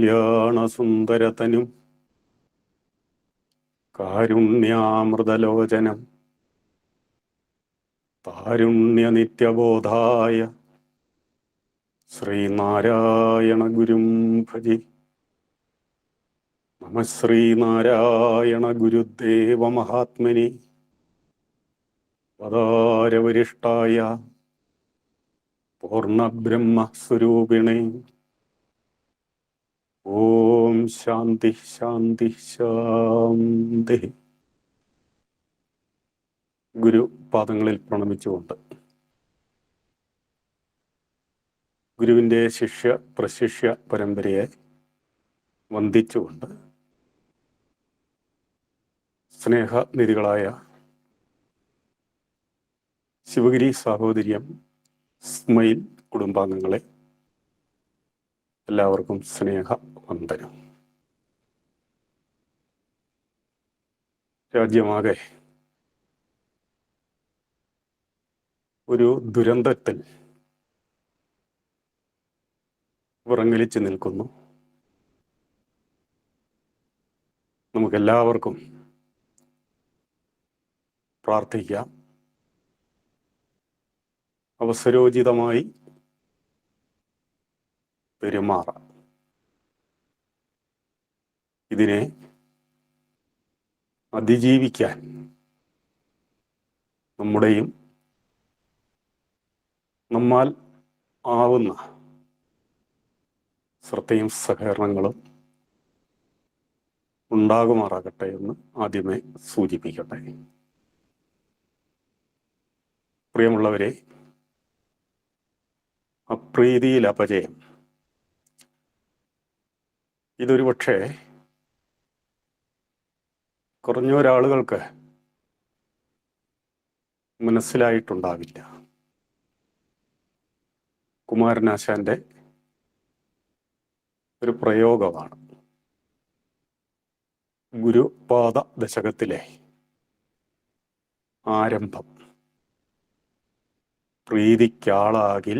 കല്യാണസുന്ദരതനും കാരുണ്യാമൃതലോചനം താരുണ്യനിത്യബോധായ ശ്രീനാരായണ ഗുരും ഭജി. നമ ശ്രീനാരായണ ഗുരുദേവ മഹാത്മനി പദാരവരിഷ്ഠായ പൂർണ്ണബ്രഹ്മസ്വരൂപിണേ. ഓം ശാന്തി ശാന്തി ശാന്തി. ഗുരു പാദങ്ങളിൽ പ്രണമിച്ചുകൊണ്ട് ഗുരുവിൻ്റെ ശിഷ്യ പ്രശിഷ്യ പരമ്പരയെ വന്ദിച്ചുകൊണ്ട് സ്നേഹനിധികളായ ശിവഗിരി സാഹോദര്യം സ്മൈൽ കുടുംബാംഗങ്ങളെ എല്ലാവർക്കും സ്നേഹവന്ദനം. രാജ്യമാകെ ഒരു ദുരന്തത്തിൽ വിറങ്ങലിച്ച് നിൽക്കുന്നു. നമുക്കെല്ലാവർക്കും പ്രാർത്ഥിക്കാം, അവസരോചിതമായി പെരുമാറാം. ഇതിനെ അതിജീവിക്കാൻ നമ്മുടെയും നമ്മാൽ ആവുന്ന ശ്രദ്ധയും സഹകരണങ്ങളും ഉണ്ടാകുമാറാകട്ടെ എന്ന് ആദ്യമേ സൂചിപ്പിക്കട്ടെ. പ്രിയമുള്ളവരെ, അപ്രീതിയിൽ അപജയം, ഇതൊരു പക്ഷേ കുറഞ്ഞൊരാളുകൾക്ക് മനസ്സിലായിട്ടുണ്ടാവില്ല. കുമാരനാശാന്റെ ഒരു പ്രയോഗമാണ്. ഗുരുപാദ ദശകത്തിലെ ആരംഭം. പ്രീതിക്കാളാകിൽ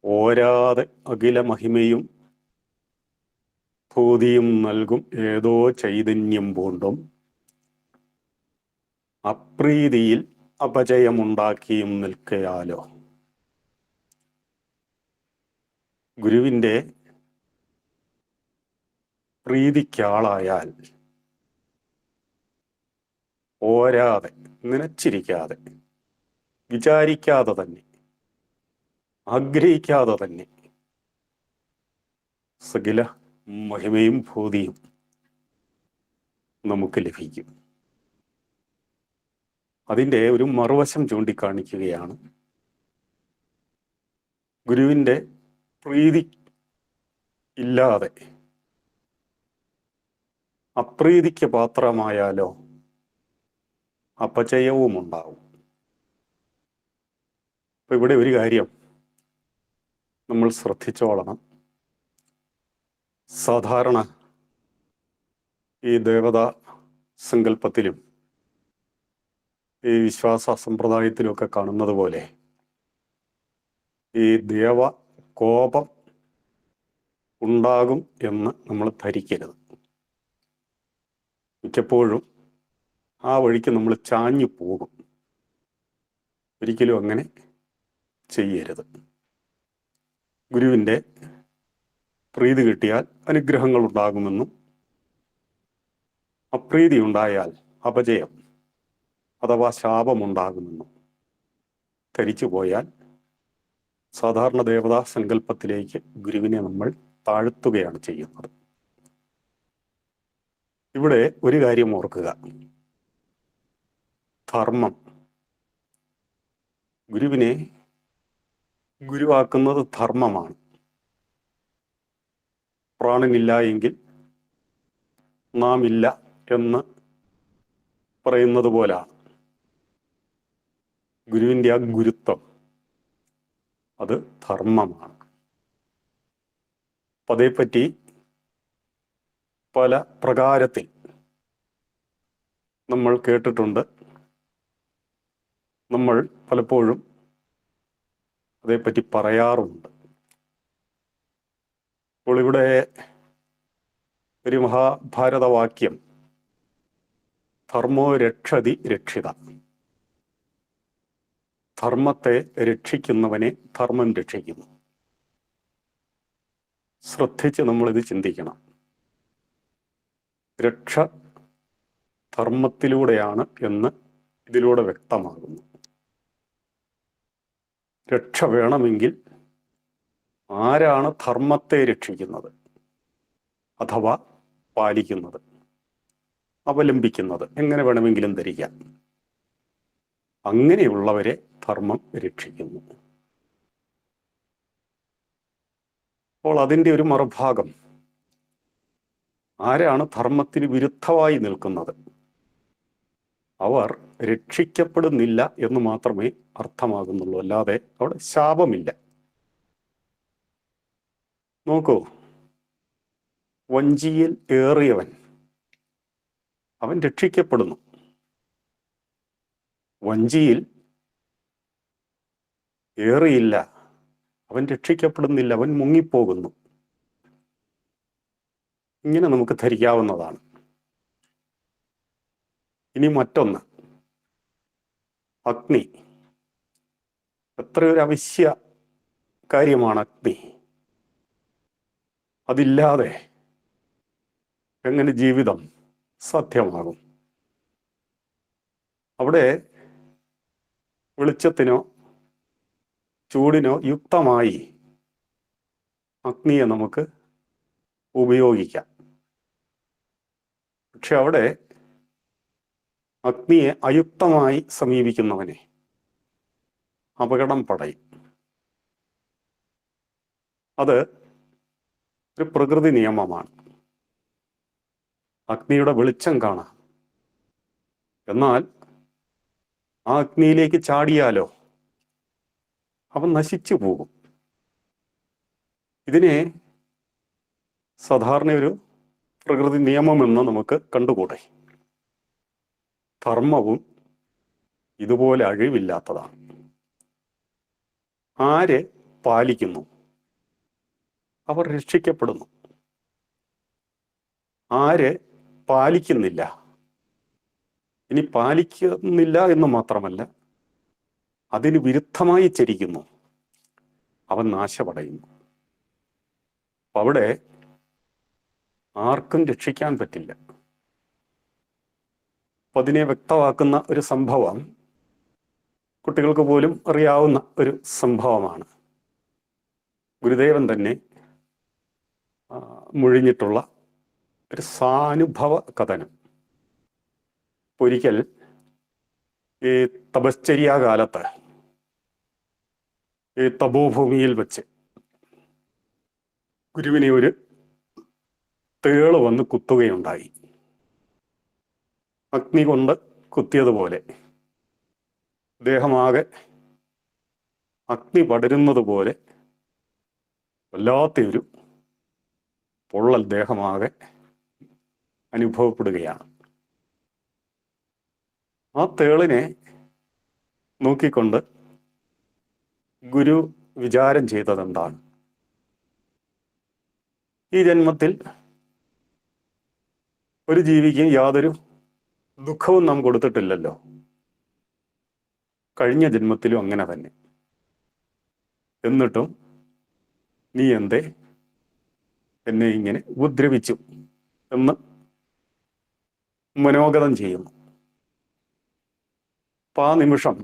ഓരാതെ അഖില മഹിമയും ഭൂതിയും നൽകും ഏതോ ചൈതന്യം പൂണ്ടും അപ്രീതിയിൽ അപജയമുണ്ടാക്കിയും നിൽക്കയാലോ. ഗുരുവിൻ്റെ പ്രീതിക്കാളായാൽ ഓരാതെ, നനച്ചിരിക്കാതെ, വിചാരിക്കാതെ തന്നെ, ആഗ്രഹിക്കാതെ തന്നെ സകല മഹിമയും ഭൂതിയും നമുക്ക് ലഭിക്കും. അതിൻ്റെ ഒരു മറുവശം ചൂണ്ടിക്കാണിക്കുകയാണ്. ഗുരുവിൻ്റെ പ്രീതി ഇല്ലാതെ അപ്രീതിക്ക് പാത്രമായാലോ അപചയവും ഉണ്ടാവും. അപ്പൊ ഇവിടെ ഒരു കാര്യം നമ്മൾ ശ്രദ്ധിച്ചോളണം. സാധാരണ ഈ ദേവതാ സങ്കല്പത്തിലും ഈ വിശ്വാസ സമ്പ്രദായത്തിലുമൊക്കെ കാണുന്നത് പോലെ ഈ ദേവ കോപം ഉണ്ടാകും എന്ന് നമ്മൾ ധരിക്കരുത്. മിക്കപ്പോഴും ആ വഴിക്ക് നമ്മൾ ചാഞ്ഞു പോകും. ഒരിക്കലും അങ്ങനെ ചെയ്യരുത്. ഗുരുവിൻ്റെ പ്രീതി കിട്ടിയാൽ അനുഗ്രഹങ്ങൾ ഉണ്ടാകുമെന്നും അപ്രീതി ഉണ്ടായാൽ അപജയം അഥവാ ശാപമുണ്ടാകുമെന്നും ധരിച്ചു പോയാൽ സാധാരണ ദേവതാ സങ്കല്പത്തിലേക്ക് ഗുരുവിനെ നമ്മൾ താഴ്ത്തുകയാണ് ചെയ്യുന്നത്. ഇവിടെ ഒരു കാര്യം ഓർക്കുക. ധർമ്മം, ഗുരുവിനെ ഗുരുവാക്കുന്നത് ധർമ്മമാണ്. പ്രാണനില്ല എങ്കിൽ നാം ഇല്ല എന്ന് പറയുന്നത് പോലാണ്. ഗുരുവിൻ്റെ ആ ഗുരുത്വം അത് ധർമ്മമാണ്. അപ്പം അതേപ്പറ്റി പല പ്രകാരത്തിൽ നമ്മൾ കേട്ടിട്ടുണ്ട്. നമ്മൾ പലപ്പോഴും അതേപ്പറ്റി പറയാറുമുണ്ട്. അപ്പോൾ ഇവിടെ ഒരു മഹാഭാരതവാക്യം, ധർമ്മോ രക്ഷതി രക്ഷിത. ധർമ്മത്തെ രക്ഷിക്കുന്നവനെ ധർമ്മം രക്ഷിക്കുന്നു. ശ്രദ്ധിച്ച് നമ്മളിത് ചിന്തിക്കണം. രക്ഷ ധർമ്മത്തിലൂടെയാണ് എന്ന് ഇതിലൂടെ വ്യക്തമാകുന്നു. രക്ഷ വേണമെങ്കിൽ ആരാണ് ധർമ്മത്തെ രക്ഷിക്കുന്നത് അഥവാ പാലിക്കുന്നത്, അവലംബിക്കുന്നത്, എങ്ങനെ വേണമെങ്കിലും ധരിക്കാം. അങ്ങനെയുള്ളവരെ ധർമ്മം രക്ഷിക്കുന്നു. അപ്പോൾ അതിൻ്റെ ഒരു മറുഭാഗം, ആരാണ് ധർമ്മത്തിന് വിരുദ്ധമായി നിൽക്കുന്നത് അവർ രക്ഷിക്കപ്പെടുന്നില്ല എന്ന് മാത്രമേ അർത്ഥമാകുന്നുള്ളൂ, അല്ലാതെ അവിടെ ശാപമില്ല. നോക്കൂ, വഞ്ചിയിൽ ഏറിയവൻ അവൻ രക്ഷിക്കപ്പെടുന്നു. വഞ്ചിയിൽ ഏറിയില്ല, അവൻ രക്ഷിക്കപ്പെടുന്നില്ല, അവൻ മുങ്ങിപ്പോകുന്നു. ഇങ്ങനെ നമുക്ക് ധരിക്കാവുന്നതാണ്. ഇനി മറ്റൊന്ന്, അഗ്നി. എത്രയൊരു അവശ്യ കാര്യമാണ് അഗ്നി. അതില്ലാതെ എങ്ങനെ ജീവിതം സാധ്യമാകും? അവിടെ വെളിച്ചത്തിനോ ചൂടിനോ യുക്തമായി അഗ്നിയെ നമുക്ക് ഉപയോഗിക്കാം. പക്ഷെ അവിടെ അഗ്നിയെ അയുക്തമായി സമീപിക്കുന്നവനെ അപകടം പടയും. അത് ഒരു പ്രകൃതി നിയമമാണ്. അഗ്നിയുടെ വെളിച്ചം കാണാം, എന്നാൽ ആ അഗ്നിയിലേക്ക് ചാടിയാലോ അവൻ നശിച്ചു പോകും. ഇതിനെ സാധാരണ ഒരു പ്രകൃതി നിയമമെന്ന് നമുക്ക് കണ്ടുകൂടെ. ധർമ്മവും ഇതുപോലെ അഴിവില്ലാത്തതാണ്. ആര് പാലിക്കുന്നു അവർ രക്ഷിക്കപ്പെടുന്നു. ആര് പാലിക്കുന്നില്ല, ഇനി പാലിക്കുന്നില്ല എന്ന് മാത്രമല്ല, അതിന് വിരുദ്ധമായി ചരിക്കുന്നു, അവൻ നാശമടയുന്നു. അപ്പം അവിടെ ആർക്കും രക്ഷിക്കാൻ പറ്റില്ല. അപ്പം അതിനെ വ്യക്തമാക്കുന്ന ഒരു സംഭവം കുട്ടികൾക്ക് പോലും അറിയാവുന്ന ഒരു സംഭവമാണ്. ഗുരുദേവൻ തന്നെ മുഴിഞ്ഞിട്ടുള്ള ഒരു സാനുഭവ കഥനം. ഒരിക്കൽ ഈ തപശ്ചര്യാകാലത്ത് ഈ തപോഭൂമിയിൽ വെച്ച് ഗുരുവിനെ ഒരു തേള് വന്ന് കുത്തുകയുണ്ടായി. അഗ്നി കൊണ്ട് കുത്തിയതുപോലെ ദേഹമാകെ അഗ്നി പടരുന്നത് പോലെ വല്ലാത്തൊരു പൊള്ളൽ ദേഹമാകെ അനുഭവപ്പെടുകയാണ്. ആ തേളിനെ നോക്കിക്കൊണ്ട് ഗുരു വിചാരം ചെയ്തതെന്താണ്? ഈ ജന്മത്തിൽ ഒരു ജീവിക്കും യാതൊരു ദുഃഖവും നാം കൊടുത്തിട്ടില്ലല്ലോ. കഴിഞ്ഞ ജന്മത്തിലും അങ്ങനെ തന്നെ. എന്നിട്ടും നീ എന്തേ എന്നെ ഇങ്ങനെ ഉപദ്രവിച്ചു എന്ന് മനോഗതം ചെയ്യുന്നു. അപ്പം ആ നിമിഷം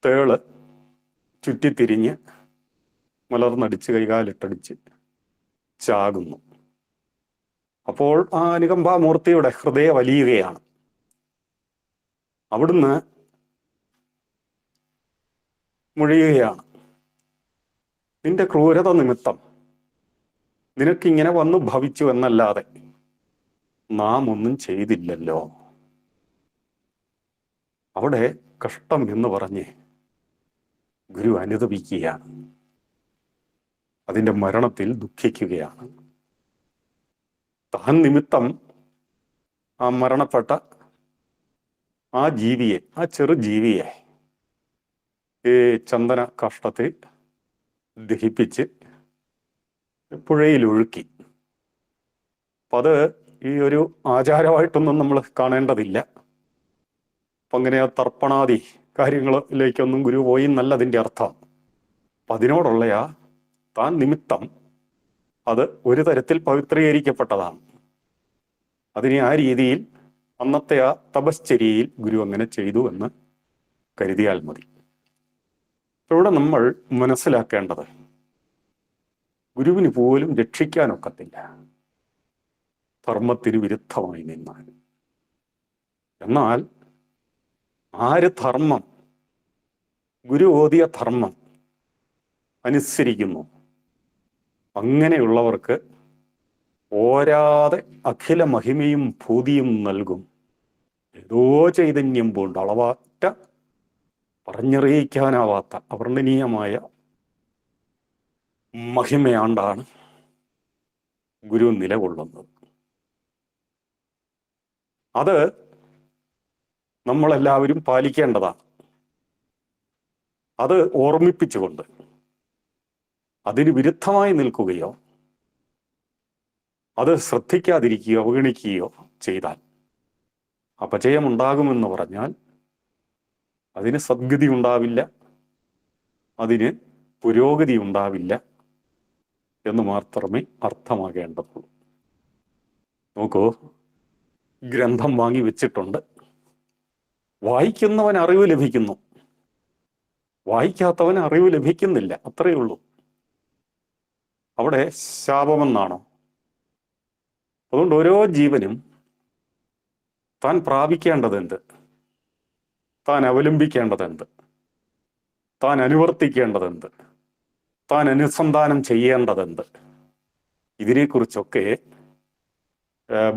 തേള് ചുറ്റിത്തിരിഞ്ഞ് മലർന്നടിച്ച് കൈകാലിട്ടടിച്ച് ചാകുന്നു. അപ്പോൾ ആ അനുകമ്പാമൂർത്തിയുടെ ഹൃദയം വലിയുകയാണ്. അവിടുന്ന് മുഴിയുകയാണ്, നിന്റെ ക്രൂരത നിമിത്തം നിനക്കിങ്ങനെ വന്നു ഭവിച്ചു എന്നല്ലാതെ നാം ഒന്നും ചെയ്തില്ലല്ലോ. അവിടെ കഷ്ടം എന്ന് പറഞ്ഞ് ഗുരു അനുതപിക്കുകയാണ്, അതിൻ്റെ മരണത്തിൽ ദുഃഖിക്കുകയാണ്. താൻ നിമിത്തം ആ മരണപ്പെട്ട ആ ജീവിയെ, ആ ചെറു ജീവിയെ ഈ ചന്ദന കാഷ്ടത്തിൽ ദഹിപ്പിച്ച് പുഴയിൽ ഒഴുക്കി. അപ്പം അത് ഈ ഒരു ആചാരമായിട്ടൊന്നും നമ്മൾ കാണേണ്ടതില്ല. അപ്പം അങ്ങനെ ആ തർപ്പണാദി കാര്യങ്ങളിലേക്കൊന്നും ഗുരു പോയി എന്നല്ല അതിൻ്റെ അർത്ഥം. അപ്പം അതിനോടുള്ള ആ താൻ നിമിത്തം അത് ഒരു തരത്തിൽ പവിത്രീകരിക്കപ്പെട്ടതാണ്. അതിനെ ആ രീതിയിൽ അന്നത്തെ ആ തപശ്ചര്യയിൽ ഗുരു അങ്ങനെ ചെയ്തു എന്ന് കരുതിയാൽ മതി. ഇവിടെ നമ്മൾ മനസ്സിലാക്കേണ്ടത് ഗുരുവിന് പോലും രക്ഷിക്കാനൊക്കത്തില്ല ധർമ്മത്തിന് വിരുദ്ധമായി നിന്നാൽ. എന്നാൽ ആര് ധർമ്മം, ഗുരു ഓതിയ ധർമ്മം അനുസരിക്കുന്നു, അങ്ങനെയുള്ളവർക്ക് ഓരാതെ അഖില മഹിമയും ഭൂതിയും നൽകും. ഏതോ ചൈതന്യം പൂണ്ട് അളവാറ്റ പറഞ്ഞറിയിക്കാനാവാത്ത അവർണ്ണനീയമായ മഹിമയാണ്ടാണ് ഗുരു നിലകൊള്ളുന്നത്. അത് നമ്മളെല്ലാവരും പാലിക്കേണ്ടതാണ്. അത് ഓർമ്മിപ്പിച്ചുകൊണ്ട് അതിന് വിരുദ്ധമായി നിൽക്കുകയോ അത് ശ്രദ്ധിക്കാതിരിക്കുകയോ അവഗണിക്കുകയോ ചെയ്താൽ അപജയമുണ്ടാകുമെന്ന് പറഞ്ഞാൽ അതിന് സദ്ഗതി ഉണ്ടാവില്ല, അതിന് പുരോഗതി ഉണ്ടാവില്ല എന്ന് മാത്രമേ അർത്ഥമാകേണ്ടതുള്ളൂ. നോക്കൂ, ഗ്രന്ഥം വാങ്ങി വെച്ചിട്ടുണ്ട്, വായിക്കുന്നവൻ അറിവ് ലഭിക്കുന്നു, വായിക്കാത്തവൻ അറിവ് ലഭിക്കുന്നില്ല. അത്രയേ ഉള്ളൂ. അവിടെ ശാപമെന്നാണോ? അതുകൊണ്ട് ഓരോ ജീവനും താൻ പ്രാപിക്കേണ്ടതെന്ത്, താൻ അവലംബിക്കേണ്ടതെന്ത്, താൻ അനുവർത്തിക്കേണ്ടതെന്ത്, താൻ അനുസന്ധാനം ചെയ്യേണ്ടതെന്ത്, ഇതിനെക്കുറിച്ചൊക്കെ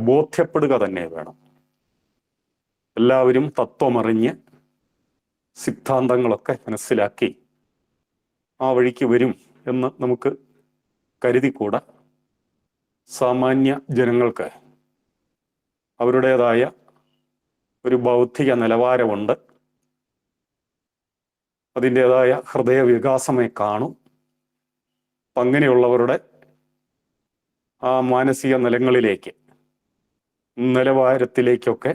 ബോധ്യപ്പെടുക തന്നെ വേണം. എല്ലാവരും തത്വമറിഞ്ഞ് സിദ്ധാന്തങ്ങളൊക്കെ മനസ്സിലാക്കി ആ വഴിക്ക് വരും എന്ന് നമുക്ക് കരുതിക്കൂടാ. സാമാന്യ ജനങ്ങൾക്ക് അവരുടേതായ ഒരു ബൗദ്ധിക നിലവാരമുണ്ട്, അതിൻ്റെതായ ഹൃദയവികാസമേ കാണും. അപ്പം അങ്ങനെയുള്ളവരുടെ ആ മാനസിക നിലവാരത്തിലേക്കൊക്കെ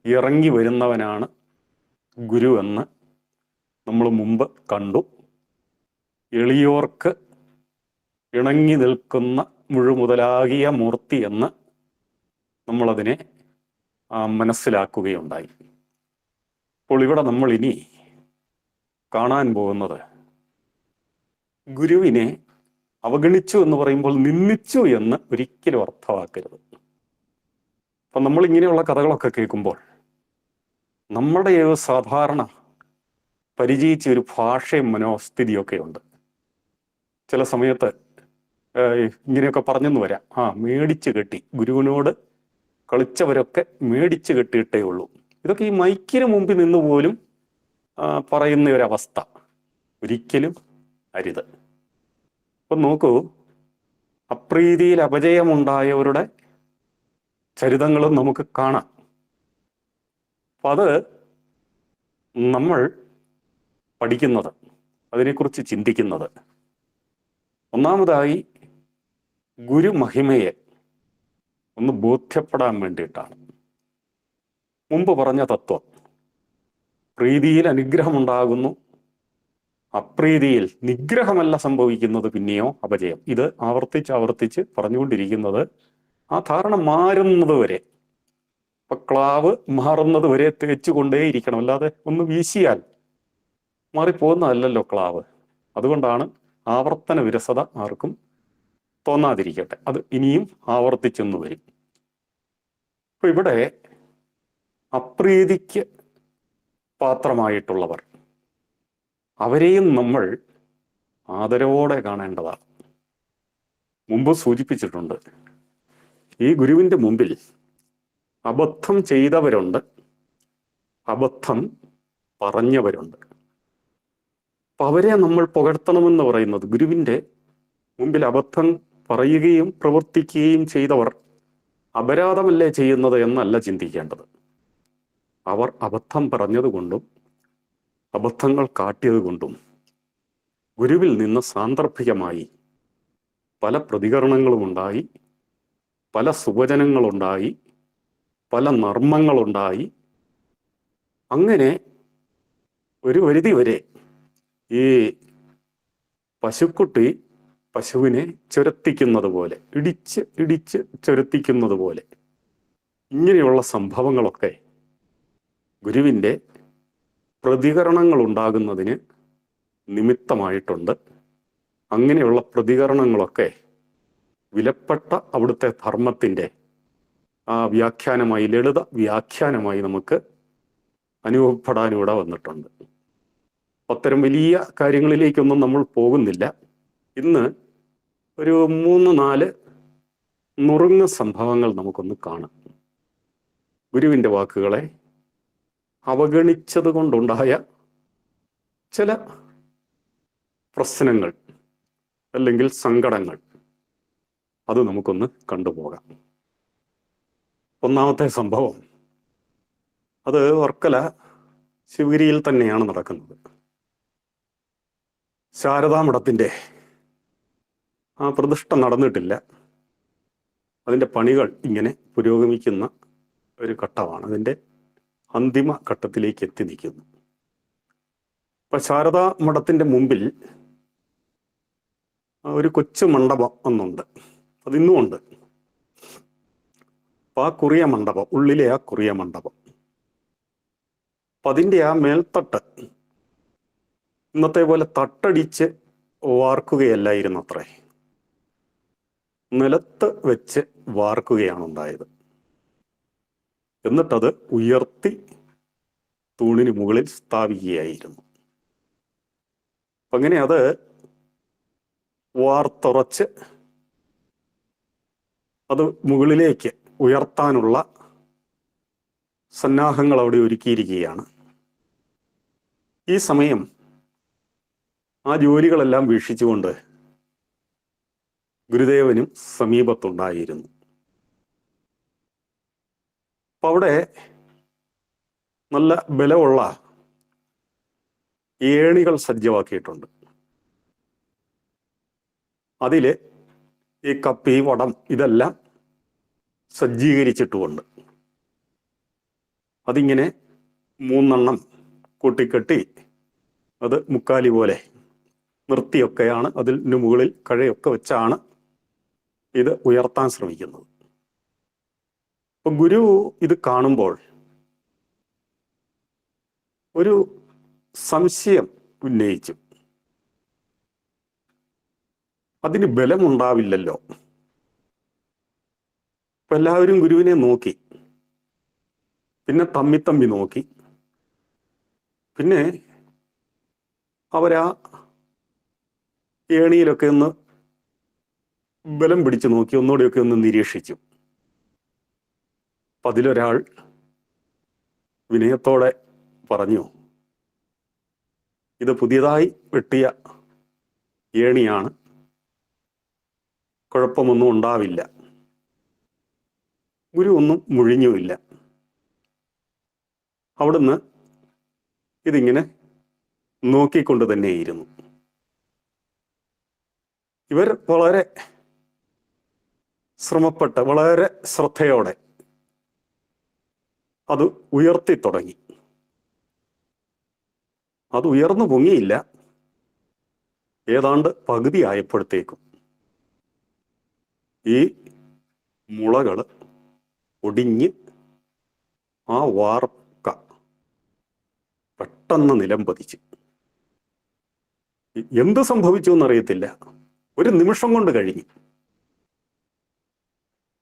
ഇറങ്ങി വരുന്നവനാണ് ഗുരു എന്ന് നമ്മൾ മുമ്പ് കണ്ടു. എളിയോർക്ക് ഇണങ്ങി നിൽക്കുന്ന മുഴുമുതലാകിയ മൂർത്തി എന്ന് നമ്മളതിനെ മനസ്സിലാക്കുകയുണ്ടായി. അപ്പോൾ ഇവിടെ നമ്മൾ ഇനി കാണാൻ പോകുന്നത് ഗുരുവിനെ അവഗണിച്ചു എന്ന് പറയുമ്പോൾ നിന്ദിച്ചു എന്ന് ഒരിക്കലും അർത്ഥമാക്കരുത്. അപ്പം നമ്മൾ ഇങ്ങനെയുള്ള കഥകളൊക്കെ കേൾക്കുമ്പോൾ നമ്മുടെ സാധാരണ പരിചയിച്ച ഒരു ഭാഷയും മനോസ്ഥിതിയൊക്കെ ഉണ്ട്. ചില സമയത്ത് ഇങ്ങനെയൊക്കെ പറഞ്ഞെന്ന് വരാം, മേടിച്ച് കെട്ടി, ഗുരുവിനോട് കളിച്ചവരൊക്കെ മേടിച്ച് കെട്ടിയിട്ടേ ഉള്ളൂ. ഇതൊക്കെ ഈ മൈക്കിന് മുമ്പിൽ നിന്ന് പോലും പറയുന്ന ഒരവസ്ഥ ഒരിക്കലും അരുത്. അപ്പം നോക്കൂ, അപ്രീതിയിൽ അപജയമുണ്ടായവരുടെ ചരിതങ്ങളും നമുക്ക് കാണാം. അപ്പം അത് നമ്മൾ പഠിക്കുന്നത്, അതിനെക്കുറിച്ച് ചിന്തിക്കുന്നത് ഒന്നാമതായി ഗുരുമഹിമയെ ഒന്ന് ബോധ്യപ്പെടാൻ വേണ്ടിയിട്ടാണ്. മുമ്പ് പറഞ്ഞ തത്വം, പ്രീതിയിൽ അനുഗ്രഹമുണ്ടാകുന്നു, അപ്രീതിയിൽ നിഗ്രഹമല്ല സംഭവിക്കുന്നത്, പിന്നെയോ അപജയം. ഇത് ആവർത്തിച്ച് പറഞ്ഞുകൊണ്ടിരിക്കുന്നത് ആ ധാരണ മാറുന്നത് വരെ. ഇപ്പൊ ക്ലാവ് മാറുന്നത് വരെ തേച്ചുകൊണ്ടേയിരിക്കണം, അല്ലാതെ ഒന്ന് വീശിയാൽ മാറിപ്പോകുന്നതല്ലല്ലോ ക്ലാവ്. അതുകൊണ്ടാണ് ആവർത്തന വിരസത ആർക്കും തോന്നാതിരിക്കട്ടെ, അത് ഇനിയും ആവർത്തിച്ചെന്ന് വരും. അപ്പൊ ഇവിടെ അപ്രീതിക്ക് പാത്രമായിട്ടുള്ളവർ, അവരെയും നമ്മൾ ആദരവോടെ കാണേണ്ടതാണ്. മുമ്പ് സൂചിപ്പിച്ചിട്ടുണ്ട്, ഈ ഗുരുവിൻ്റെ മുമ്പിൽ അബദ്ധം ചെയ്തവരുണ്ട്, അബദ്ധം പറഞ്ഞവരുണ്ട്. അപ്പം അവരെ നമ്മൾ പുകഴ്ത്തണമെന്ന് പറയുന്നത്, ഗുരുവിൻ്റെ മുമ്പിൽ അബദ്ധം പറയുകയും പ്രവർത്തിക്കുകയും ചെയ്തവർ അപരാധമല്ലേ ചെയ്യുന്നത് എന്നല്ല ചിന്തിക്കേണ്ടത്. അവർ അബദ്ധം പറഞ്ഞതുകൊണ്ടും അബദ്ധങ്ങൾ കാട്ടിയത് കൊണ്ടും ഗുരുവിൽ നിന്ന് സാന്ദർഭികമായി പല പ്രതികരണങ്ങളുമുണ്ടായി, പല സുവചനങ്ങളുണ്ടായി, പല നർമ്മങ്ങളുണ്ടായി. അങ്ങനെ ഒരു പരിധി വരെ ഈ പശുക്കുട്ടി പശുവിനെ ചുരത്തിക്കുന്നത് പോലെ, ഇടിച്ച് ഇടിച്ച് ചുരത്തിക്കുന്നത് പോലെ, ഇങ്ങനെയുള്ള സംഭവങ്ങളൊക്കെ ഗുരുവിൻ്റെ പ്രതികരണങ്ങൾ ഉണ്ടാകുന്നതിന് നിമിത്തമായിട്ടുണ്ട്. അങ്ങനെയുള്ള പ്രതികരണങ്ങളൊക്കെ വിലപ്പെട്ട അവിടുത്തെ ധർമ്മത്തിൻ്റെ ആ വ്യാഖ്യാനമായി, ലളിത വ്യാഖ്യാനമായി നമുക്ക് അനുഭവപ്പെടാനിവിടെ വന്നിട്ടുണ്ട്. അത്തരം വലിയ കാര്യങ്ങളിലേക്കൊന്നും നമ്മൾ പോകുന്നില്ല. ഇന്ന് ഒരു 3-4 നുറുങ്ങ് സംഭവങ്ങൾ നമുക്കൊന്ന് കാണാം. ഗുരുവിൻ്റെ വാക്കുകളെ അവഗണിച്ചത് കൊണ്ടുണ്ടായ ചില പ്രശ്നങ്ങൾ അല്ലെങ്കിൽ സങ്കടങ്ങൾ, അത് നമുക്കൊന്ന് കണ്ടുപോകാം. ഒന്നാമത്തെ സംഭവം, അത് വർക്കല ശിവഗിരിയിൽ തന്നെയാണ് നടക്കുന്നത്. ശാരദാമഠത്തിൻ്റെ ആ പ്രതിഷ്ഠ നടന്നിട്ടില്ല. അതിൻ്റെ പണികൾ ഇങ്ങനെ പുരോഗമിക്കുന്ന ഒരു ഘട്ടമാണ്. അതിൻ്റെ അന്തിമ ഘട്ടത്തിലേക്ക് എത്തി നിൽക്കുന്നു. ഇപ്പം ശാരദാമഠത്തിൻ്റെ മുമ്പിൽ ഒരു കൊച്ചു മണ്ഡപം ഒന്നുണ്ട്. അതിന്നും ഉണ്ട്. അപ്പം ആ കുറിയ മണ്ഡപം, ഉള്ളിലെ ആ കുറിയ മണ്ഡപം, അപ്പം അതിൻ്റെ ആ മേൽത്തട്ട് ഇന്നത്തെ പോലെ തട്ടടിച്ച് വാർക്കുകയല്ലായിരുന്നു അത്രേ, നിലത്ത് വെച്ച് വാർക്കുകയാണ് ഉണ്ടായത്. എന്നിട്ടത് ഉയർത്തി തൂണിന് മുകളിൽ സ്ഥാപിക്കുകയായിരുന്നു. അപ്പം അങ്ങനെ അത് വാർത്തുറച്ച് അത് മുകളിലേക്ക് ഉയർത്താനുള്ള സന്നാഹങ്ങൾ അവിടെ ഒരുക്കിയിരിക്കുകയാണ്. ഈ സമയം ആ ജോലികളെല്ലാം വീക്ഷിച്ചുകൊണ്ട് ഗുരുദേവനും സമീപത്തുണ്ടായിരുന്നു. അപ്പം അവിടെ നല്ല ബലമുള്ള ഏണികൾ സജ്ജമാക്കിയിട്ടുണ്ട്. അതിൽ ഈ കപ്പി, വടം ഇതെല്ലാം സജ്ജീകരിച്ചിട്ടുമുണ്ട്. അതിങ്ങനെ 3 കൂട്ടിക്കെട്ടി അത് മുക്കാലി പോലെ നിർത്തിയൊക്കെയാണ്, അതിന് മുകളിൽ കഴയൊക്കെ വെച്ചാണ് ഇത് ഉയർത്താൻ ശ്രമിക്കുന്നത്. അപ്പം ഗുരു ഇത് കാണുമ്പോൾ ഒരു സംശയം ഉന്നയിച്ചു. അതിന് ബലമുണ്ടാവില്ലല്ലോ. അപ്പം എല്ലാവരും ഗുരുവിനെ നോക്കി, പിന്നെ തമ്മി നോക്കി, പിന്നെ അവരാ ഏണിയിലൊക്കെ ഒന്ന് ബലം പിടിച്ചു നോക്കി, ഒന്നുകൂടെയൊക്കെ ഒന്ന് നിരീക്ഷിച്ചു. അപ്പം അതിലൊരാൾ വിനയത്തോടെ പറഞ്ഞു, ഇത് പുതിയതായി വെട്ടിയ ഏണിയാണ്, കുഴപ്പമൊന്നും ഉണ്ടാവില്ല. ഗുരു ഒന്നും മുഴിഞ്ഞുമില്ല. അവിടുന്ന് ഇതിങ്ങനെ നോക്കിക്കൊണ്ട് തന്നെയിരുന്നു. ഇവർ വളരെ ശ്രമപ്പെട്ട്, വളരെ ശ്രദ്ധയോടെ അത് ഉയർത്തി തുടങ്ങി. അത് ഉയർന്നു പൊങ്ങിയില്ല. ഏതാണ്ട് പകുതി ആയപ്പോഴത്തേക്കും ഈ മുളകൾ ഒടിഞ്ഞ് ആ വാർക്ക പെട്ടെന്ന് നിലം പതിച്ചു. എന്ത് സംഭവിച്ചു എന്നറിയത്തില്ല. ഒരു നിമിഷം കൊണ്ട് കഴിഞ്ഞു.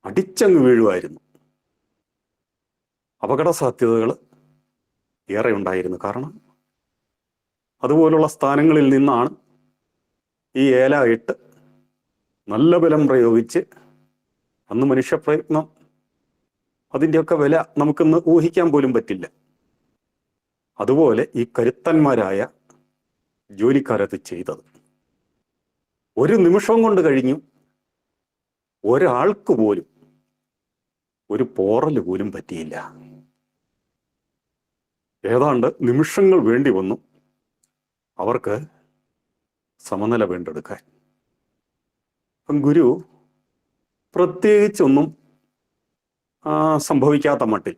അടിച്ചങ്ങ് വീഴുമായിരുന്നു. അപകട സാധ്യതകൾ ഏറെ ഉണ്ടായിരുന്നു. കാരണം അതുപോലുള്ള സ്ഥാനങ്ങളിൽ നിന്നാണ് ഈ ഏലായിട്ട് നല്ല ബലം പ്രയോഗിച്ച്, അന്ന് മനുഷ്യപ്രയത്നം അതിൻ്റെയൊക്കെ വില നമുക്കിന്ന് ഊഹിക്കാൻ പോലും പറ്റില്ല. അതുപോലെ ഈ കരുത്തന്മാരായ ജോലിക്കാരത് ചെയ്തത് ഒരു നിമിഷം കൊണ്ട് കഴിഞ്ഞു. ഒരാൾക്ക് പോലും ഒരു പോറൽ പോലും പറ്റിയില്ല. ഏതാണ്ട് നിമിഷങ്ങൾ വേണ്ടി വന്നു അവർക്ക് സമനില വീണ്ടെടുക്കാൻ. അപ്പം ഗുരു പ്രത്യേകിച്ചൊന്നും സംഭവിക്കാത്ത മട്ടിൽ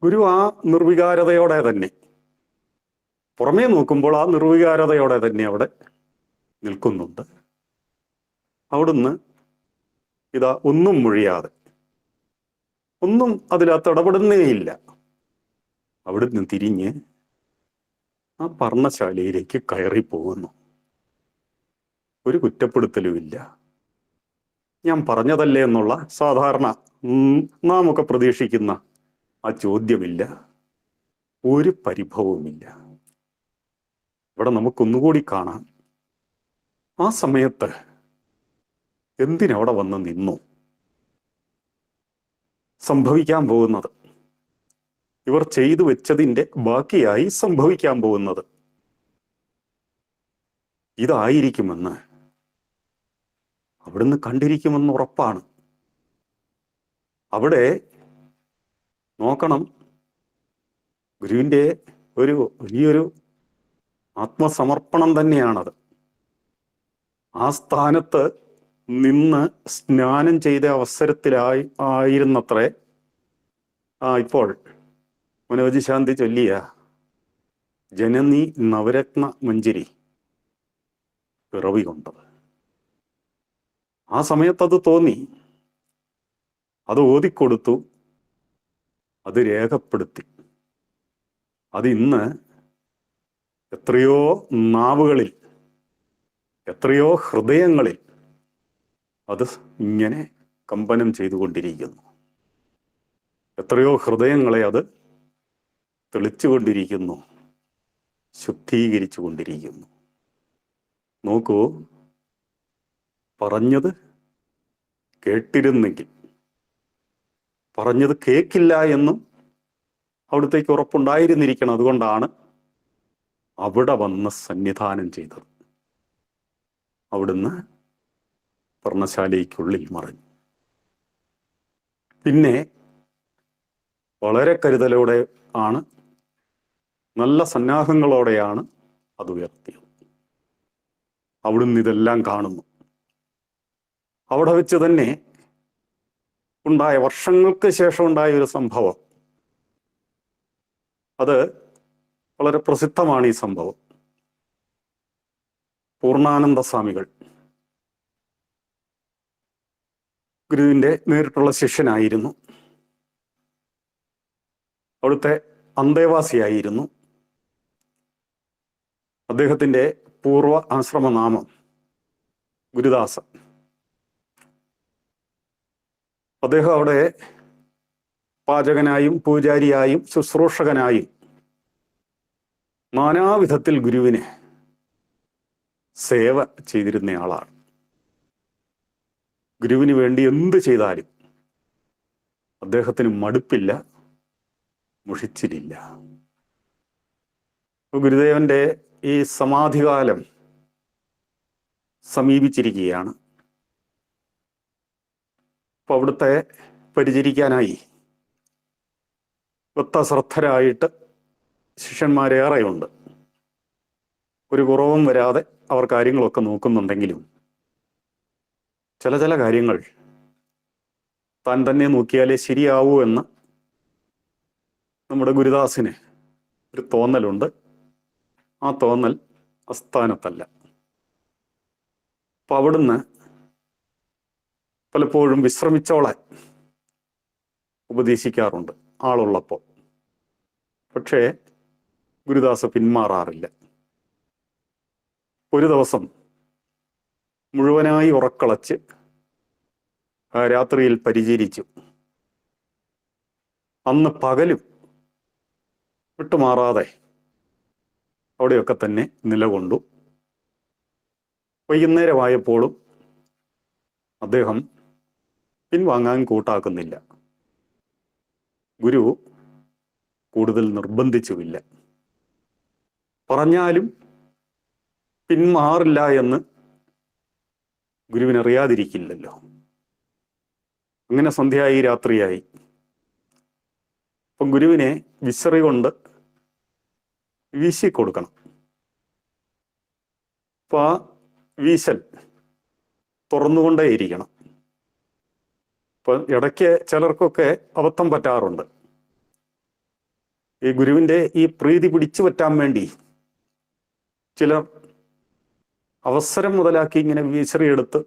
ഗുരു ആ നിർവികാരതയോടെ തന്നെ, പുറമേ നോക്കുമ്പോൾ ആ നിർവികാരതയോടെ തന്നെ അവിടെ നിൽക്കുന്നുണ്ട്. അവിടുന്ന് ഇതാ ഒന്നും മൊഴിയാതെ, ഒന്നും അതിനകത്ത് ഇടപെടുന്നേയില്ല. അവിടുന്ന് തിരിഞ്ഞ് ആ പർണശാലയിലേക്ക് കയറി പോകുന്നു. ഒരു കുറ്റപ്പെടുത്തലുമില്ല. ഞാൻ പറഞ്ഞതല്ലേ എന്നുള്ള സാധാരണ നാം ഒക്കെ പ്രതീക്ഷിക്കുന്ന ആ ചോദ്യമില്ല, ഒരു പരിഭവവുമില്ല. ഇവിടെ നമുക്കൊന്നുകൂടി കാണാം, ആ സമയത്ത് എന്തിനവിടെ വന്ന് നിന്നു? സംഭവിക്കാൻ പോകുന്നത്, ഇവർ ചെയ്തു വെച്ചതിൻ്റെ ബാക്കിയായി സംഭവിക്കാൻ പോകുന്നത് ഇതായിരിക്കുമെന്ന് അവിടുന്ന് കണ്ടിരിക്കുമെന്ന് ഉറപ്പാണ്. അവിടെ നോക്കണം, ഗുരുവിൻ്റെ ഒരു വലിയൊരു ആത്മസമർപ്പണം തന്നെയാണത്. ആ സ്ഥാനത്ത് നിന്ന് സ്നാനം ചെയ്ത അവസരത്തിലായിരുന്നത്രേ ഇപ്പോൾ മനോജ് ശാന്തി ചൊല്ലിയ ജനനി നവരത്ന മഞ്ജരി പിറവി കൊണ്ടത്. ആ സമയത്തത് തോന്നി, അത് ഓതിക്കൊടുത്തു, അത് രേഖപ്പെടുത്തി. അത് ഇന്ന് എത്രയോ നാവുകളിൽ, എത്രയോ ഹൃദയങ്ങളിൽ അത് ഇങ്ങനെ കമ്പനം ചെയ്തുകൊണ്ടിരിക്കുന്നു. എത്രയോ ഹൃദയങ്ങളെ അത് തെളിച്ചുകൊണ്ടിരിക്കുന്നു, ശുദ്ധീകരിച്ചു കൊണ്ടിരിക്കുന്നു. നോക്കൂ, പറഞ്ഞത് കേട്ടിരുന്നെങ്കിൽ, പറഞ്ഞത് കേൾക്കില്ല എന്നും അവിടത്തേക്ക് ഉറപ്പുണ്ടായിരുന്നിരിക്കണം. അതുകൊണ്ടാണ് അവിടെ വന്ന് സന്നിധാനം ചെയ്തത്. അവിടുന്ന് പർണശാലയ്ക്കുള്ളിൽ മറഞ്ഞു. പിന്നെ വളരെ കരുതലോടെ ആണ്, നല്ല സന്നാഹങ്ങളോടെയാണ് അത് ഉയർത്തിയത്. അവിടുന്ന് ഇതെല്ലാം കാണുന്നു. അവിടെ വെച്ച് തന്നെ ഉണ്ടായ, വർഷങ്ങൾക്ക് ശേഷം ഉണ്ടായ ഒരു സംഭവം, അത് വളരെ പ്രസിദ്ധമാണ്. ഈ സംഭവം പൂർണ്ണാനന്ദ സ്വാമികൾ ഗുരുവിൻ്റെ നേരിട്ടുള്ള ശിഷ്യനായിരുന്നു. അവിടുത്തെ അന്തേവാസിയായിരുന്നു. അദ്ദേഹത്തിൻ്റെ പൂർവ ആശ്രമനാമം ഗുരുദാസൻ. അദ്ദേഹം അവിടെ പാചകനായും പൂജാരിയായും ശുശ്രൂഷകനായും നാനാവിധത്തിൽ ഗുരുവിനെ സേവ ചെയ്തിരുന്നയാളാണ്. ഗുരുവിന് വേണ്ടി എന്ത് ചെയ്താലും അദ്ദേഹത്തിന് മടുപ്പില്ല, മുഷിച്ചിലില്ല. ഗുരുദേവന്റെ ഈ സമാധികാലം സമീപിച്ചിരിക്കുകയാണ്. അപ്പൊ അവിടുത്തെ പരിചരിക്കാനായി വൃത്തശ്രദ്ധരായിട്ട് ശിഷ്യന്മാരേറെയുണ്ട്. ഒരു കുറവും വരാതെ അവർ കാര്യങ്ങളൊക്കെ നോക്കുന്നുണ്ടെങ്കിലും ചില കാര്യങ്ങൾ താൻ തന്നെ നോക്കിയാലേ ശരിയാവൂ എന്ന് നമ്മുടെ ഗുരുദാസിന് ഒരു തോന്നലുണ്ട്. ആ തോന്നൽ അസ്ഥാനത്തല്ല. അപ്പൊ അവിടുന്ന് പലപ്പോഴും വിശ്രമിച്ചോളാൻ ഉപദേശിക്കാറുണ്ട് ആളുള്ളപ്പോൾ. പക്ഷേ ഗുരുദാസ പിന്മാറാറില്ല. ഒരു ദിവസം മുഴുവനായി ഉറക്കളച്ച് രാത്രിയിൽ പരിചരിച്ചു. അന്ന് പകലും വിട്ടുമാറാതെ അവിടെയൊക്കെ തന്നെ നിലകൊണ്ടു. വൈകുന്നേരമായപ്പോഴും അദ്ദേഹം പിൻവാങ്ങാൻ കൂട്ടാക്കുന്നില്ല. ഗുരു കൂടുതൽ നിർബന്ധിച്ചുമില്ല. പറഞ്ഞാലും പിന്മാറില്ല എന്ന് ഗുരുവിനറിയാതിരിക്കില്ലല്ലോ. അങ്ങനെ സന്ധ്യയായി, രാത്രിയായി. അപ്പം ഗുരുവിനെ വിശ്രയി കൊണ്ട് വീശിക്കൊടുക്കണം. അപ്പൊ ആ വീശൽ തുറന്നുകൊണ്ടേയിരിക്കണം. ഇപ്പൊ ഇടയ്ക്ക് ചിലർക്കൊക്കെ അബദ്ധം പറ്റാറുണ്ട്. ഈ ഗുരുവിന്റെ ഈ പ്രീതി പിടിച്ചു പറ്റാൻ വേണ്ടി ചിലർ അവസരം മുതലാക്കി ഇങ്ങനെ വീശറിയെടുത്ത്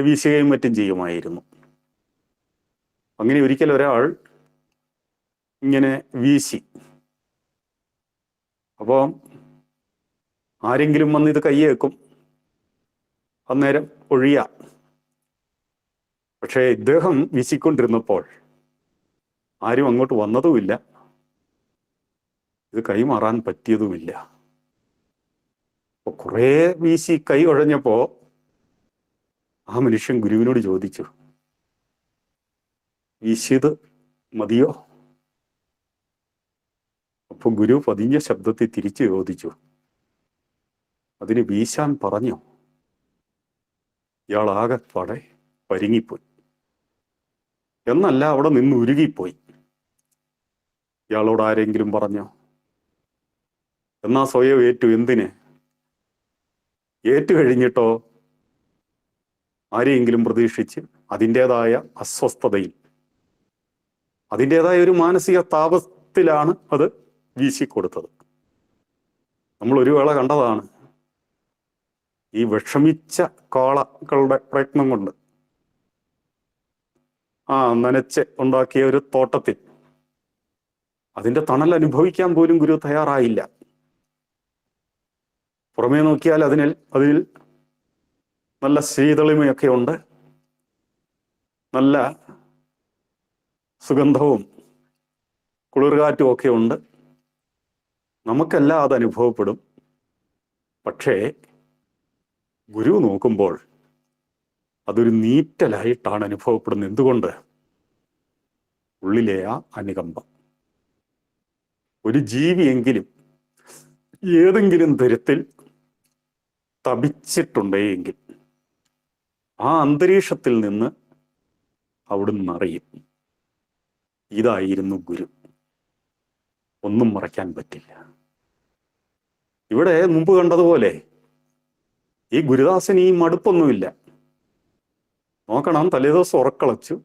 വീശുകയും മറ്റും ചെയ്യുമായിരുന്നു. അങ്ങനെ ഒരിക്കൽ ഒരാൾ ഇങ്ങനെ വീശി. അപ്പോൾ ആരെങ്കിലും വന്ന് ഇത് കയ്യേക്കും, അന്നേരം ഒഴിയാം. പക്ഷേ ഇദ്ദേഹം വീശിക്കൊണ്ടിരുന്നപ്പോൾ ആരും അങ്ങോട്ട് വന്നതുമില്ല, ഇത് കൈമാറാൻ പറ്റിയതുമില്ല. അപ്പൊ കുറേ വീശി കൈ കുഴഞ്ഞപ്പോ ആ മനുഷ്യൻ ഗുരുവിനോട് ചോദിച്ചു, വീശിയത് മതിയോ? അപ്പൊ ഗുരു പതിഞ്ഞ ശബ്ദത്തിൽ തിരിച്ചു ചോദിച്ചു, അതിന് വീശാൻ പറഞ്ഞോ? ഇയാൾ ആകെപ്പാടെ പരിങ്ങിപ്പോയി. എന്നല്ല, അവിടെ നിന്ന് ഉരുകിപ്പോയി. ഇയാളോട് ആരെങ്കിലും പറഞ്ഞോ? എന്നാ സ്വയം ഏറ്റു. എന്തിന്? ഏറ്റു കഴിഞ്ഞിട്ടോ ആരെയെങ്കിലും പ്രതീക്ഷിച്ച് അതിൻ്റെതായ അസ്വസ്ഥതയിൽ, അതിൻ്റെതായ ഒരു മാനസിക താപത്തിലാണ് അത് വീശിക്കൊടുത്തത്. നമ്മൾ ഒരു വേള കണ്ടതാണ്, ഈ വിഷമിച്ച കാളകളുടെ പ്രയത്നം കൊണ്ട് നനച്ച് ഉണ്ടാക്കിയ ഒരു തോട്ടത്തിൽ അതിൻ്റെ തണൽ അനുഭവിക്കാൻ പോലും ഗുരു തയ്യാറായില്ല. പുറമേ നോക്കിയാൽ അതിൽ നല്ല ശീതളിമയൊക്കെ ഉണ്ട്, നല്ല സുഗന്ധവും കുളിർകാറ്റും ഒക്കെ ഉണ്ട്. നമുക്കെല്ലാം അത് അനുഭവപ്പെടും. പക്ഷേ ഗുരു നോക്കുമ്പോൾ അതൊരു നീറ്റലായിട്ടാണ് അനുഭവപ്പെടുന്നത്. എന്തുകൊണ്ട്? ഉള്ളിലെ ആ അനുകമ്പം. ഒരു ജീവിയെങ്കിലും ഏതെങ്കിലും തരത്തിൽ തപിച്ചിട്ടുണ്ടെങ്കിൽ ആ അന്തരീക്ഷത്തിൽ നിന്ന് അവിടുന്ന് അറിയും. ഇതായിരുന്നു ഗുരു. ഒന്നും മറയ്ക്കാൻ പറ്റില്ല. ഇവിടെ മുമ്പ് കണ്ടതുപോലെ ഈ ഗുരുദാസൻ ഈ മടുപ്പൊന്നുമില്ല. നോക്കണം, തലേദിവസം ഉറക്കളച്ചു,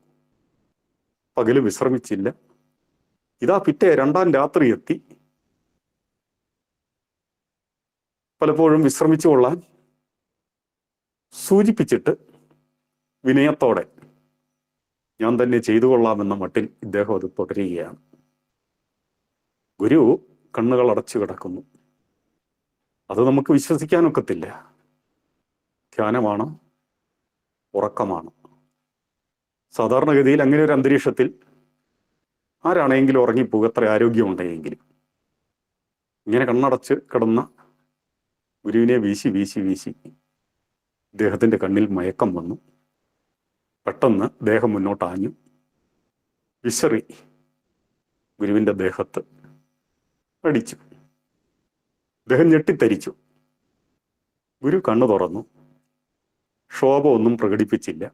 പകല് വിശ്രമിച്ചില്ല. ഇതാ പിറ്റേ രണ്ടാം രാത്രി എത്തി. പലപ്പോഴും വിശ്രമിച്ചു കൊള്ളാൻ സൂചിപ്പിച്ചിട്ട് വിനയത്തോടെ ഞാൻ തന്നെ ചെയ്തു കൊള്ളാമെന്ന മട്ടിൽ ഇദ്ദേഹം അത് തുടരുകയാണ്. ഗുരു കണ്ണുകൾ അടച്ചു കിടക്കുന്നു. അത് നമുക്ക് വിശ്വസിക്കാനൊക്കത്തില്ല. ധ്യാനമാണ്, ഉറക്കമാണ്. സാധാരണഗതിയിൽ അങ്ങനെ ഒരു അന്തരീക്ഷത്തിൽ ആരാണെങ്കിലും ഉറങ്ങിപ്പോകും, എത്ര ആരോഗ്യമുണ്ടെങ്കിലും. ഇങ്ങനെ കണ്ണടച്ച് കിടന്ന ഗുരുവിനെ വീശി വീശി വീശി ഇദ്ദേഹത്തിൻ്റെ കണ്ണിൽ മയക്കം വന്നു. പെട്ടെന്ന് ദേഹം മുന്നോട്ടാഞ്ഞു. വിശറി ഗുരുവിൻ്റെ ദേഹത്ത് അടിച്ചു. ദേഹം ഞെട്ടിത്തരിച്ചു. ഗുരു കണ്ണു തുറന്നു. ക്ഷോഭമൊന്നും പ്രകടിപ്പിച്ചില്ല.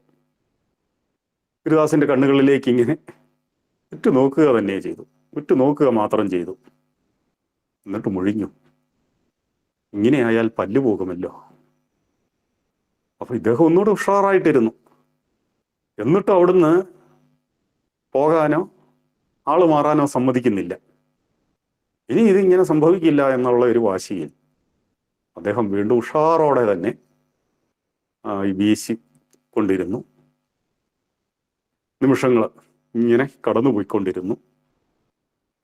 ഗുരുദാസിന്റെ കണ്ണുകളിലേക്ക് ഇങ്ങനെ ഉറ്റുനോക്കുക തന്നെ ചെയ്തു. ഉറ്റുനോക്കുക മാത്രം ചെയ്തു. എന്നിട്ട് മുഴിഞ്ഞു. ഇങ്ങനെയായാൽ പല്ലു പോകുമല്ലോ. അപ്പൊ ഇദ്ദേഹം ഒന്നുകൂടെ ഉഷാറായിട്ടിരുന്നു. എന്നിട്ട് അവിടുന്ന് പോകാനോ ആള് മാറാനോ സമ്മതിക്കുന്നില്ല. ഇനി ഇതിങ്ങനെ സംഭവിക്കില്ല എന്നുള്ള ഒരു വാശിയിൽ അദ്ദേഹം വീണ്ടും ഉഷാറോടെ തന്നെ വീശി കൊണ്ടിരുന്നു. നിമിഷങ്ങൾ ഇങ്ങനെ കടന്നുപോയിക്കൊണ്ടിരുന്നു.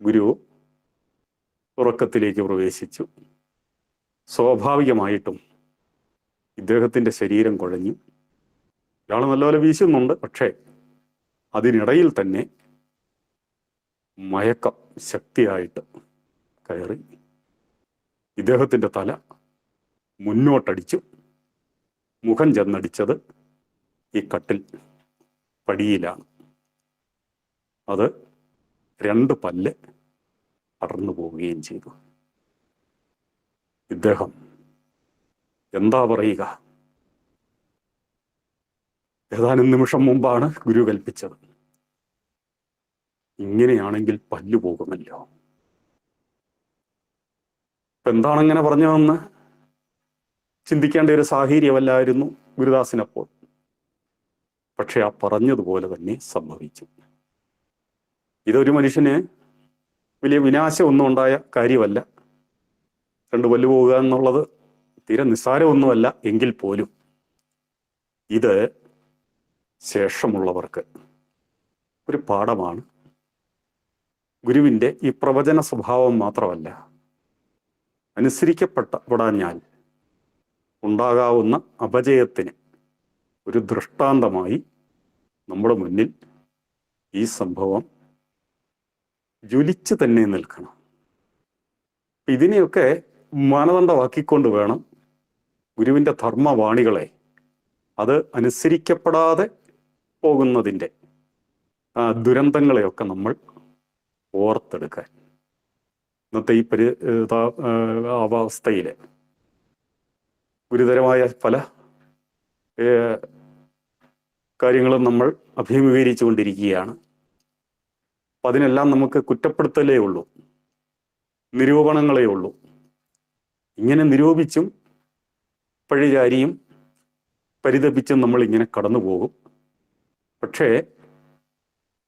ഗുരു ഉറക്കത്തിലേക്ക് പ്രവേശിച്ചു. സ്വാഭാവികമായിട്ടും ഇദ്ദേഹത്തിൻ്റെ ശരീരം കുഴഞ്ഞു. ഇയാൾ നല്ലപോലെ വീശുന്നുണ്ട്, പക്ഷേ അതിനിടയിൽ തന്നെ മയക്കം ശക്തിയായിട്ട് കയറി. ഇദ്ദേഹത്തിൻ്റെ തല മുന്നോട്ടടിച്ചു. മുഖം ചെന്നടിച്ചത് ഈ കട്ടിൽ പടിയിലാണ്. അത് 2 പല്ല് അടർന്നു പോവുകയും ചെയ്തു. ഇദ്ദേഹം എന്താ പറയുക? ഏതാനും നിമിഷം മുമ്പാണ് ഗുരു കൽപ്പിച്ചത്, ഇങ്ങനെയാണെങ്കിൽ പല്ലു പോകുമല്ലോ. എന്താണിങ്ങനെ പറഞ്ഞതെന്ന് ചിന്തിക്കേണ്ട ഒരു സാഹചര്യമല്ലായിരുന്നു ഗുരുദാസിനപ്പോൾ. പക്ഷെ ആ പറഞ്ഞതുപോലെ തന്നെ സംഭവിച്ചു. ഇതൊരു മനുഷ്യന് വലിയ വിനാശമൊന്നും ഉണ്ടായ കാര്യമല്ല. 2 പല്ല് പോവുക എന്നുള്ളത് തീരെ നിസ്സാരമൊന്നുമല്ല. എങ്കിൽ പോലും ഇത് ശേഷമുള്ളവർക്ക് ഒരു പാഠമാണ്. ഗുരുവിൻ്റെ ഈ പ്രവചന സ്വഭാവം മാത്രമല്ല, അനുസരിക്കപ്പെടാഞ്ഞാൽ ഉണ്ടാകാവുന്ന അപജയത്തിന് ഒരു ദൃഷ്ടാന്തമായി നമ്മുടെ മുന്നിൽ ഈ സംഭവം ജ്വലിച്ച് തന്നെ നിൽക്കണം. ഇതിനെയൊക്കെ മാനദണ്ഡമാക്കിക്കൊണ്ട് വേണം ഗുരുവിൻ്റെ ധർമ്മവാണികളെ, അത് അനുസരിക്കപ്പെടാതെ പോകുന്നതിൻ്റെ ദുരന്തങ്ങളെയൊക്കെ നമ്മൾ ഓർത്തെടുക്കാൻ. ഇന്നത്തെ ഈ അവസ്ഥയിൽ ഗുരുതരമായ പല കാര്യങ്ങളും നമ്മൾ അഭിമുഖീകരിച്ചു കൊണ്ടിരിക്കുകയാണ്. അപ്പം അതിനെല്ലാം നമുക്ക് കുറ്റപ്പെടുത്തലേ ഉള്ളൂ, നിരൂപണങ്ങളേ ഉള്ളൂ. ഇങ്ങനെ നിരൂപിച്ചും പഴിചാരിയും പരിതപിച്ചും നമ്മൾ ഇങ്ങനെ കടന്നു പോകും. പക്ഷേ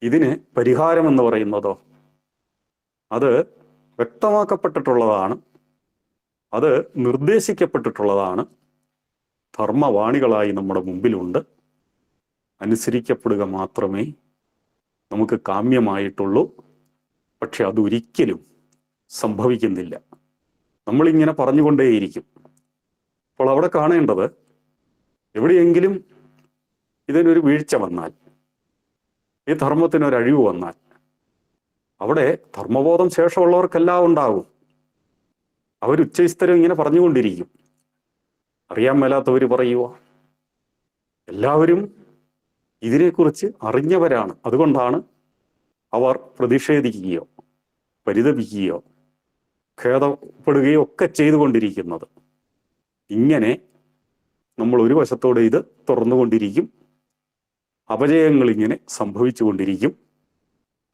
ഇതിന് പരിഹാരമെന്ന് പറയുന്നതോ അത് വ്യക്തമാക്കപ്പെട്ടിട്ടുള്ളതാണ്, അത് നിർദ്ദേശിക്കപ്പെട്ടിട്ടുള്ളതാണ്, ധർമ്മവാണികളായി നമ്മുടെ മുമ്പിലുണ്ട്. അനുസരിക്കപ്പെടുക മാത്രമേ നമുക്ക് കാമ്യമായിട്ടുള്ളൂ. പക്ഷെ അതൊരിക്കലും സംഭവിക്കുന്നില്ല. നമ്മളിങ്ങനെ പറഞ്ഞുകൊണ്ടേയിരിക്കും. അപ്പോൾ അവിടെ കാണേണ്ടത്, എവിടെയെങ്കിലും ഇതിനൊരു വീഴ്ച വന്നാൽ, ഈ ധർമ്മത്തിനൊരഴിവ് വന്നാൽ, അവിടെ ധർമ്മബോധം ശേഷമുള്ളവർക്കെല്ലാം ഉണ്ടാകും. അവരുച്ചസ്ഥരം ഇങ്ങനെ പറഞ്ഞുകൊണ്ടിരിക്കും. അറിയാൻ മേലാത്തവർ പറയുക. എല്ലാവരും ഇതിനെക്കുറിച്ച് അറിഞ്ഞവരാണ്. അതുകൊണ്ടാണ് അവർ പ്രതിഷേധിക്കുകയോ പരിതപിക്കുകയോ ഖേദപ്പെടുകയോ ഒക്കെ ചെയ്തുകൊണ്ടിരിക്കുന്നത്. ഇങ്ങനെ നമ്മൾ ഒരു വശത്തോടെ ഇത് തുറന്നുകൊണ്ടിരിക്കും. അപജയങ്ങൾ ഇങ്ങനെ സംഭവിച്ചു കൊണ്ടിരിക്കും.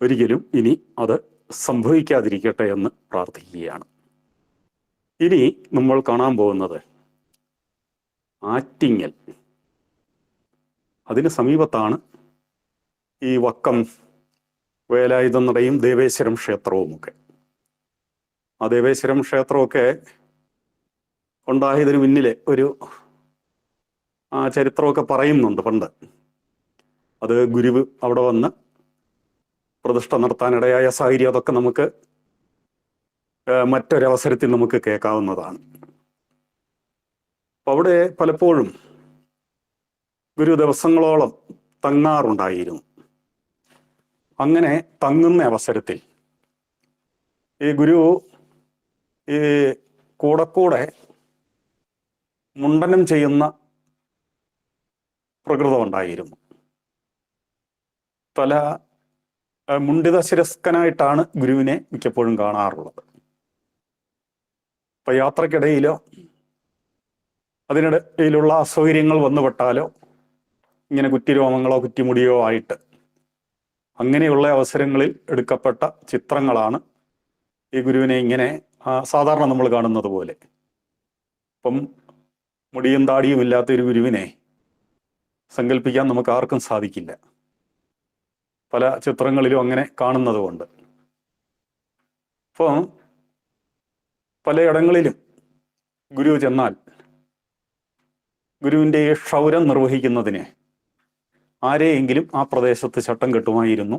ഒരിക്കലും ഇനി അത് സംഭവിക്കാതിരിക്കട്ടെ എന്ന് പ്രാർത്ഥിക്കുകയാണ്. ഇനി നമ്മൾ കാണാൻ പോകുന്നത് ആറ്റിങ്ങൽ. അതിന് സമീപത്താണ് ഈ വക്കം, വേലായുധം നടയും ദേവേശ്വരം ക്ഷേത്രവുമൊക്കെ. ആ ദേവേശ്വരം ക്ഷേത്രമൊക്കെ ഉണ്ടായതിന് പിന്നിലെ ഒരു ചരിത്രമൊക്കെ പറയുന്നുണ്ട് പണ്ട്. അത് ഗുരുവ് അവിടെ വന്ന് പ്രതിഷ്ഠ നടത്താനിടയായ സാഹചര്യം അതൊക്കെ നമുക്ക് മറ്റൊരവസരത്തിൽ നമുക്ക് കേൾക്കാവുന്നതാണ്. അപ്പം അവിടെ പലപ്പോഴും ഗുരു ദിവസങ്ങളോളം തങ്ങാറുണ്ടായിരുന്നു. അങ്ങനെ തങ്ങുന്ന അവസരത്തിൽ ഈ ഗുരു ഈ കൂടെ മുണ്ടനം ചെയ്യുന്ന പ്രകൃതമുണ്ടായിരുന്നു. തല മുണ്ടിത ശിരസ്കനായിട്ടാണ് ഗുരുവിനെ മിക്കപ്പോഴും കാണാറുള്ളത്. ഇപ്പൊ യാത്രക്കിടയിലോ അതിനിടയിലുള്ള അസൗകര്യങ്ങൾ വന്നുപെട്ടാലോ ഇങ്ങനെ കുറ്റിരോമങ്ങളോ കുറ്റിമുടിയോ ആയിട്ട് അങ്ങനെയുള്ള അവസരങ്ങളിൽ എടുക്കപ്പെട്ട ചിത്രങ്ങളാണ് ഈ ഗുരുവിനെ ഇങ്ങനെ സാധാരണ നമ്മൾ കാണുന്നത് പോലെ. ഇപ്പം മുടിയും താടിയും ഇല്ലാത്ത ഒരു ഗുരുവിനെ സങ്കല്പിക്കാൻ നമുക്ക് ആർക്കും സാധിക്കില്ല. പല ചിത്രങ്ങളിലും അങ്ങനെ കാണുന്നത് കൊണ്ട്. അപ്പം പലയിടങ്ങളിലും ഗുരു ചെന്നാൽ ഗുരുവിൻ്റെ ക്ഷൗരം നിർവഹിക്കുന്നതിന് ആരെയെങ്കിലും ആ പ്രദേശത്ത് ചട്ടം കെട്ടുമായിരുന്നു.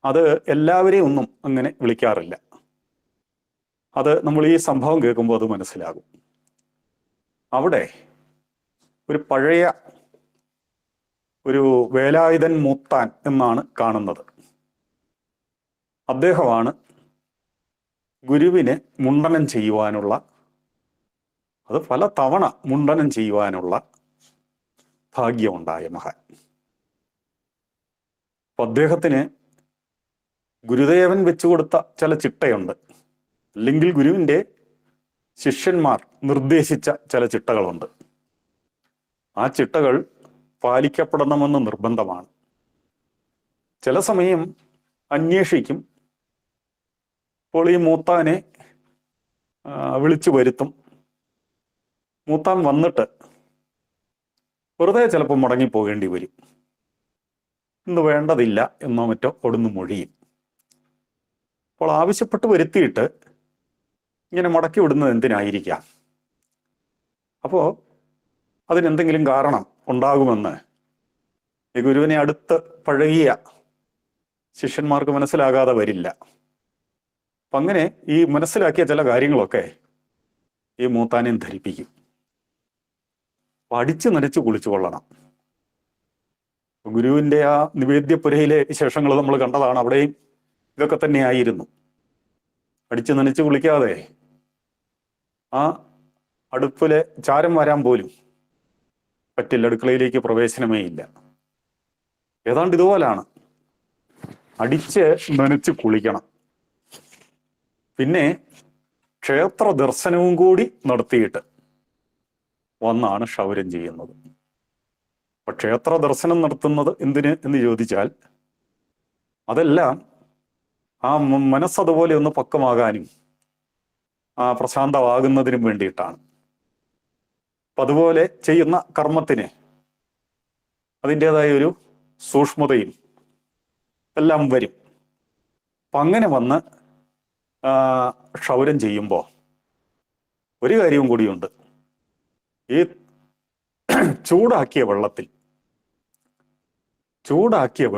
അത് എല്ലാവരെയും ഒന്നും അങ്ങനെ വിളിക്കാറില്ല. അത് നമ്മൾ ഈ സംഭവം കേൾക്കുമ്പോൾ അത് മനസ്സിലാകും. അവിടെ ഒരു പഴയ ഒരു വേലായുധൻ മൂത്താൻ എന്നാണ് കാണുന്നത്. അദ്ദേഹമാണ് ഗുരുവിനെ മുണ്ടനം ചെയ്യുവാനുള്ള, അത് പല തവണ മുണ്ടനം ചെയ്യുവാനുള്ള ഭാഗ്യമുണ്ടായ മഹാൻ. അപ്പൊ അദ്ദേഹത്തിന് ഗുരുദേവൻ വെച്ചു കൊടുത്ത ചില ചിട്ടയുണ്ട്, അല്ലെങ്കിൽ ഗുരുവിൻ്റെ ശിഷ്യന്മാർ നിർദ്ദേശിച്ച ചില ചിട്ടകളുണ്ട്. ആ ചിട്ടകൾ പാലിക്കപ്പെടണമെന്ന് നിർബന്ധമാണ്. ചില സമയം അന്വേഷിക്കും. അപ്പോൾ ഈ മൂത്താനെ വിളിച്ചു വരുത്തും. മൂത്താൻ വന്നിട്ട് വെറുതെ ചിലപ്പോൾ മുടങ്ങിപ്പോകേണ്ടി വരും. ഇന്ന് വേണ്ടതില്ല എന്നോ മറ്റോ കൊടുന്ന് മൊഴിയും. അപ്പോൾ ആവശ്യപ്പെട്ട് വരുത്തിയിട്ട് ഇങ്ങനെ മുടക്കി വിടുന്നത് എന്തിനായിരിക്കാം? അപ്പോൾ അതിനെന്തെങ്കിലും കാരണം ഉണ്ടാകുമെന്ന് ഈ ഗുരുവിനെ അടുത്ത് പഴകിയ ശിഷ്യന്മാർക്ക് മനസ്സിലാകാതെ വരില്ല. അപ്പം അങ്ങനെ ഈ മനസ്സിലാക്കിയ ചില കാര്യങ്ങളൊക്കെ ഈ മൂത്താനെയും ധരിപ്പിക്കും. അടിച്ചു നനച്ച് കുളിച്ചു കൊള്ളണം. ഗുരുവിൻ്റെ ആ നിവേദ്യപുരയിലെ വിശേഷങ്ങൾ നമ്മൾ കണ്ടതാണ്. അവിടെയും ഇതൊക്കെ തന്നെയായിരുന്നു. അടിച്ചു നനച്ച് കുളിക്കാതെ ആ അടുപ്പിലെ ചാരം വരാൻ പോലും പറ്റില്ല. അടുക്കളയിലേക്ക് പ്രവേശനമേ ഇല്ല. ഏതാണ്ട് ഇതുപോലാണ്. അടിച്ച് നനച്ച് കുളിക്കണം. പിന്നെ ക്ഷേത്ര ദർശനവും കൂടി നടത്തിയിട്ട് വന്നാണ് ക്ഷൗരം ചെയ്യുന്നത്. അപ്പൊ ക്ഷേത്ര ദർശനം നടത്തുന്നത് എന്തിന് എന്ന് ചോദിച്ചാൽ അതെല്ലാം ആ മനസ്സതുപോലെ ഒന്ന് പക്വമാകാനും ആ പ്രശാന്തമാകുന്നതിനും വേണ്ടിയിട്ടാണ്. അപ്പം അതുപോലെ ചെയ്യുന്ന കർമ്മത്തിന് അതിൻ്റെതായ ഒരു സൂക്ഷ്മതയും എല്ലാം വരും. അപ്പം അങ്ങനെ വന്ന് ക്ഷൗരം ചെയ്യുമ്പോൾ ഒരു കാര്യവും കൂടിയുണ്ട്. ഈ ചൂടാക്കിയ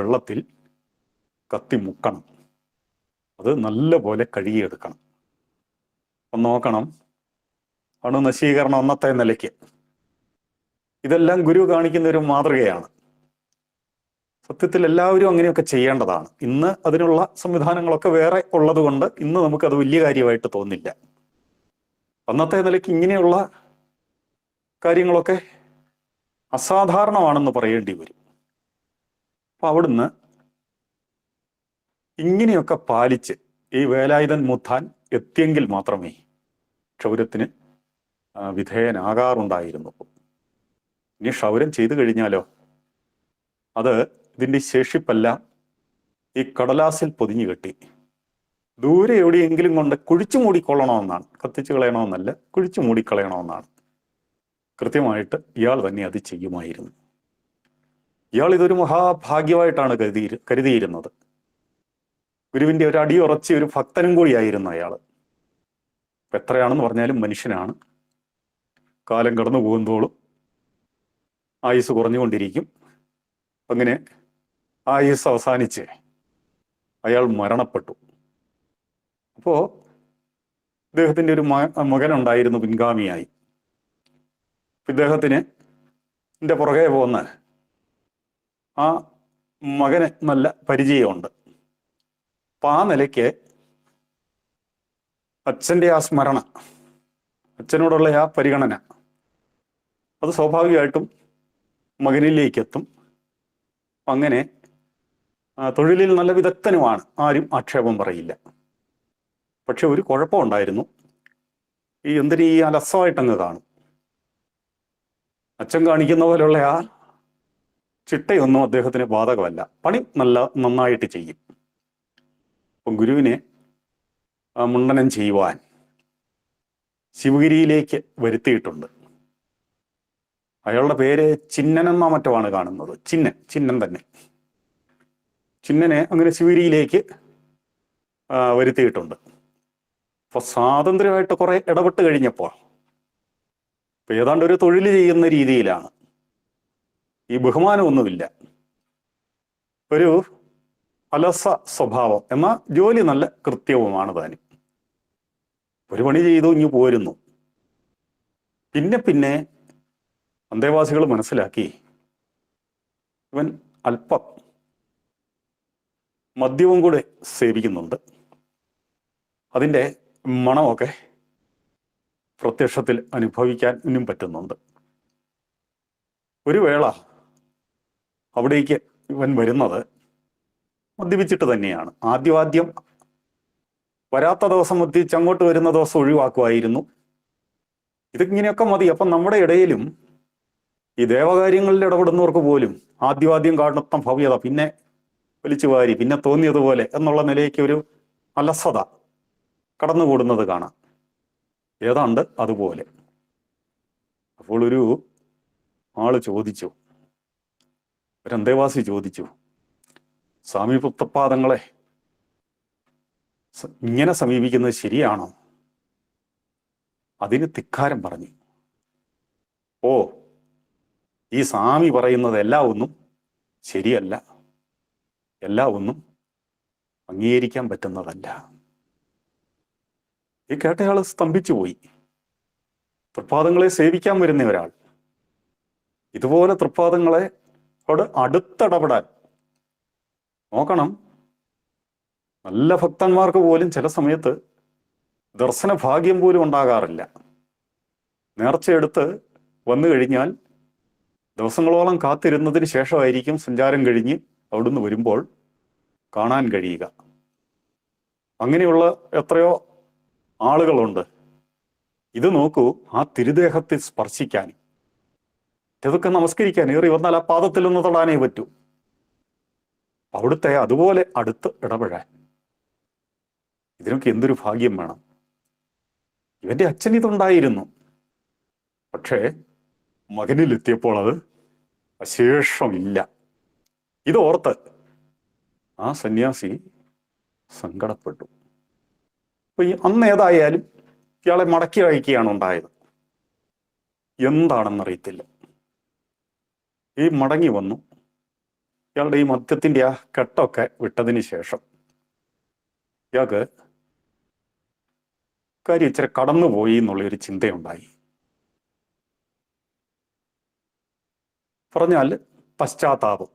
വെള്ളത്തിൽ കത്തി മുക്കണം. അത് നല്ലപോലെ കഴുകിയെടുക്കണം. ഒന്ന് നോക്കണം, അണുനശീകരണം അന്നത്തെ നിലയ്ക്ക്. ഇതെല്ലാം ഗുരു കാണിക്കുന്ന ഒരു മാതൃകയാണ്. സത്യത്തിൽ എല്ലാവരും അങ്ങനെയൊക്കെ ചെയ്യേണ്ടതാണ്. ഇന്ന് അതിനുള്ള സംവിധാനങ്ങളൊക്കെ വേറെ ഉള്ളത് കൊണ്ട് ഇന്ന് നമുക്കത് വലിയ കാര്യമായിട്ട് തോന്നില്ല. അന്നത്തെ നിലയ്ക്ക് ഇങ്ങനെയുള്ള കാര്യങ്ങളൊക്കെ അസാധാരണമാണെന്ന് പറയേണ്ടി വരും. അപ്പം അവിടുന്ന് ഇങ്ങനെയൊക്കെ പാലിച്ച് ഈ വേലായുധൻ മുത്താൻ എത്തിയെങ്കിൽ മാത്രമേ ക്ഷൗരത്തിന് വിധേയനാകാറുണ്ടായിരുന്നു. ഇനി ക്ഷൗരം ചെയ്തു കഴിഞ്ഞാലോ അത് ഇതിൻ്റെ ശേഷിപ്പെല്ലാം ഈ കടലാസിൽ പൊതിഞ്ഞു കെട്ടി ദൂരെ എവിടെയെങ്കിലും കൊണ്ട് കുഴിച്ചു മൂടിക്കൊള്ളണമെന്നാണ്. കത്തിച്ചു കളയണമെന്നല്ല, കുഴിച്ചു മൂടിക്കളയണമെന്നാണ്. കൃത്യമായിട്ട് ഇയാൾ തന്നെ അത് ചെയ്യുമായിരുന്നു. ഇയാൾ ഇതൊരു മഹാഭാഗ്യമായിട്ടാണ് കരുതിയിരുന്നത്. ഗുരുവിൻ്റെ ഒരു അടിയുറച്ച ഒരു ഭക്തനും കൂടിയായിരുന്നു അയാൾ. എത്രയാണെന്ന് പറഞ്ഞാലും മനുഷ്യനാണ്. കാലം കടന്നു പോകുമ്പോഴും ആയുസ് കുറഞ്ഞുകൊണ്ടിരിക്കും. അങ്ങനെ ആയുസ് അവസാനിച്ച് അയാൾ മരണപ്പെട്ടു. അപ്പോൾ ഇദ്ദേഹത്തിൻ്റെ ഒരു മകനുണ്ടായിരുന്നു പിൻഗാമിയായി. ഇദ്ദേഹത്തിന് എൻ്റെ പുറകെ പോന്ന് ആ മകന് നല്ല പരിചയമുണ്ട്. അപ്പം ആ നിലയ്ക്ക് അച്ഛൻ്റെ ആ സ്മരണ, അച്ഛനോടുള്ള ആ പരിഗണന, അത് സ്വാഭാവികമായിട്ടും മകനിലേക്ക് എത്തും. അങ്ങനെ തൊഴിലിൽ നല്ല വിദഗ്ധനുമാണ്, ആരും ആക്ഷേപം പറയില്ല. പക്ഷെ ഒരു കുഴപ്പമുണ്ടായിരുന്നു. എന്തിനീ അലസമായിട്ടങ്ങ് കാണും. അച്ഛൻ കാണിക്കുന്ന പോലെയുള്ള ആ ചിട്ടയൊന്നും അദ്ദേഹത്തിന് ബാധകമല്ല. പണി നന്നായിട്ട് ചെയ്യും. അപ്പം ഗുരുവിനെ മുണ്ടനം ചെയ്യുവാൻ ശിവഗിരിയിലേക്ക് വരുത്തിയിട്ടുണ്ട്. അയാളുടെ പേര് ചിന്നൻ എന്നോ മറ്റോ ആണ് കാണുന്നത്. ചിന്നൻ തന്നെ. ചിന്നനെ അങ്ങനെ ശിവഗിരിയിലേക്ക് വരുത്തിയിട്ടുണ്ട്. അപ്പൊ സ്വാതന്ത്ര്യമായിട്ട് കുറെ ഇടപെട്ട് കഴിഞ്ഞപ്പോൾ ഏതാണ്ട് ഒരു തൊഴിൽ ചെയ്യുന്ന രീതിയിലാണ്. ഈ ബഹുമാനമൊന്നുമില്ല. ഒരു അലസ സ്വഭാവം, എന്നാൽ ജോലി നല്ല കൃത്യവുമാണ് താനും. ഒരു പണി ചെയ്തു ഇങ്ങ് പോരുന്നു. പിന്നെ അന്തേവാസികൾ മനസ്സിലാക്കി ഇവൻ അല്പം മദ്യവും കൂടെ സേവിക്കുന്നുണ്ട്. അതിൻ്റെ മണമൊക്കെ പ്രത്യക്ഷത്തിൽ അനുഭവിക്കാൻ ഇനിയും പറ്റുന്നുണ്ട്. ഒരു വേള അവിടേക്ക് ഇവൻ വരുന്നത് മദ്യപിച്ചിട്ട് തന്നെയാണ്. ആദ്യം വരാത്ത ദിവസം മദ്യപിച്ച് അങ്ങോട്ട് വരുന്ന ദിവസം ഒഴിവാക്കുമായിരുന്നു. ഇതിങ്ങനെയൊക്കെ മതി. അപ്പം നമ്മുടെ ഇടയിലും ഈ ദേവകാര്യങ്ങളിൽ ഇടപെടുന്നവർക്ക് പോലും ആദ്യം കാണുന്ന ഭവ്യത, പിന്നെ വലിച്ചു വാരി, പിന്നെ തോന്നിയതുപോലെ എന്നുള്ള നിലയ്ക്ക് ഒരു അലസത കടന്നുകൂടുന്നത് കാണാം. ഏതാണ്ട് അതുപോലെ. അപ്പോൾ ഒരു ആള് ചോദിച്ചു, ഒരു അന്തേവാസി ചോദിച്ചു, സ്വാമി പുത്രപാദങ്ങളെ ഇങ്ങനെ സമീപിക്കുന്നത് ശരിയാണോ? അതിന് ധിക്കാരം പറഞ്ഞു, ഓ, ഈ സ്വാമി പറയുന്നത് എല്ലാം ഒന്നും ശരിയല്ല, എല്ലാം ഒന്നും അംഗീകരിക്കാൻ പറ്റുന്നതല്ല. ഈ കേട്ടയാൾ സ്തംഭിച്ചു പോയി. തൃപ്പാദങ്ങളെ സേവിക്കാൻ വരുന്ന ഒരാൾ ഇതുപോലെ തൃപ്പാദങ്ങളെ അടുത്തിടപെടാൻ നോക്കണം. നല്ല ഭക്തന്മാർക്ക് പോലും ചില സമയത്ത് ദർശന ഭാഗ്യം പോലും ഉണ്ടാകാറില്ല. നേർച്ചയെടുത്ത് വന്നു കഴിഞ്ഞാൽ ദിവസങ്ങളോളം കാത്തിരുന്നതിന് ശേഷമായിരിക്കും സഞ്ചാരം കഴിഞ്ഞ് അവിടുന്ന് വരുമ്പോൾ കാണാൻ കഴിയുക. അങ്ങനെയുള്ള എത്രയോ ആളുകളുണ്ട്. ഇത് നോക്കൂ, ആ തിരുദേഹത്തിൽ സ്പർശിക്കാൻ, ഇതൊക്കെ നമസ്കരിക്കാൻ ഏറി വന്നാൽ ആ പാദത്തിൽ നിന്ന് തൊടാനേ പറ്റൂ. അവിടുത്തെ അതുപോലെ അടുത്ത് ഇടപെടാൻ ഇതിനൊക്കെ എന്തൊരു ഭാഗ്യം വേണം. ഇവന്റെ അച്ഛൻ ഇതുണ്ടായിരുന്നു, പക്ഷേ മകനിലെത്തിയപ്പോൾ അത് അശേഷമില്ല. ഇതോർത്ത് ആ സന്യാസി സങ്കടപ്പെട്ടു. അപ്പൊ അന്ന് ഏതായാലും ഇയാളെ മടക്കി അയക്കുകയാണ് ഉണ്ടായത്. എന്താണെന്നറിയത്തില്ല. ഈ മടങ്ങി വന്നു. ഇയാളുടെ ഈ മദ്യത്തിന്റെ ആ കെട്ടൊക്കെ വിട്ടതിന് ശേഷം ഇയാൾക്ക് കാര്യം ഇച്ചിരി കടന്നുപോയി എന്നുള്ളൊരു ചിന്തയുണ്ടായി. പറഞ്ഞാൽ പശ്ചാത്താപം.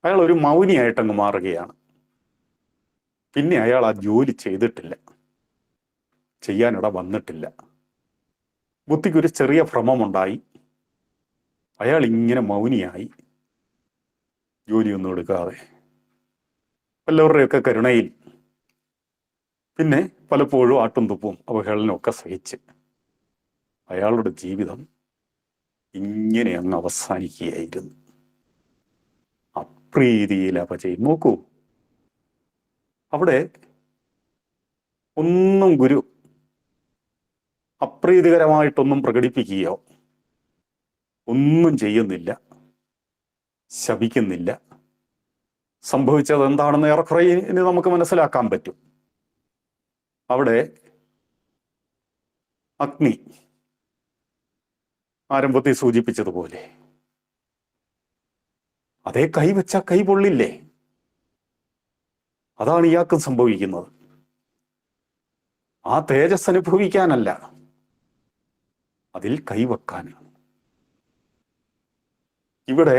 അയാൾ ഒരു മൗനിയായിട്ടങ്ങ് മാറുകയാണ്. പിന്നെ അയാൾ ആ ജോലി ചെയ്തിട്ടില്ല, ചെയ്യാനിട വന്നിട്ടില്ല. ബുദ്ധിക്കൊരു ചെറിയ ഭ്രമമുണ്ടായി. അയാൾ ഇങ്ങനെ മൗനിയായി, ജോലിയൊന്നും എടുക്കാതെ എല്ലാവരുടെയൊക്കെ കരുണയിൽ, പിന്നെ പലപ്പോഴും ആട്ടും തുപ്പും അവഹേളനമൊക്കെ സഹിച്ച് അയാളുടെ ജീവിതം ഇങ്ങനെ അങ്ങ് അവസാനിക്കുകയായിരുന്നു. അപ്രീതിയിൽ അപജയം. നോക്കൂ, അവിടെ ഒന്നും ഗുരു അപ്രീതികരമായിട്ടൊന്നും പ്രകടിപ്പിക്കുകയോ ഒന്നും ചെയ്യുന്നില്ല, ശപിക്കുന്നില്ല. സംഭവിച്ചത് എന്താണെന്ന് ഏറെക്കുറെ ഇനി നമുക്ക് മനസ്സിലാക്കാൻ പറ്റും. അവിടെ അഗ്നി ആരംഭത്തിൽ സൂചിപ്പിച്ചതുപോലെ അതേ കൈവച്ച കൈ പൊള്ളില്ലേ? അതാണ് ഇയാൾക്കും സംഭവിക്കുന്നത്. ആ തേജസ് അനുഭവിക്കാനല്ല, അതിൽ കൈവെക്കാനാണ്. ഇവിടെ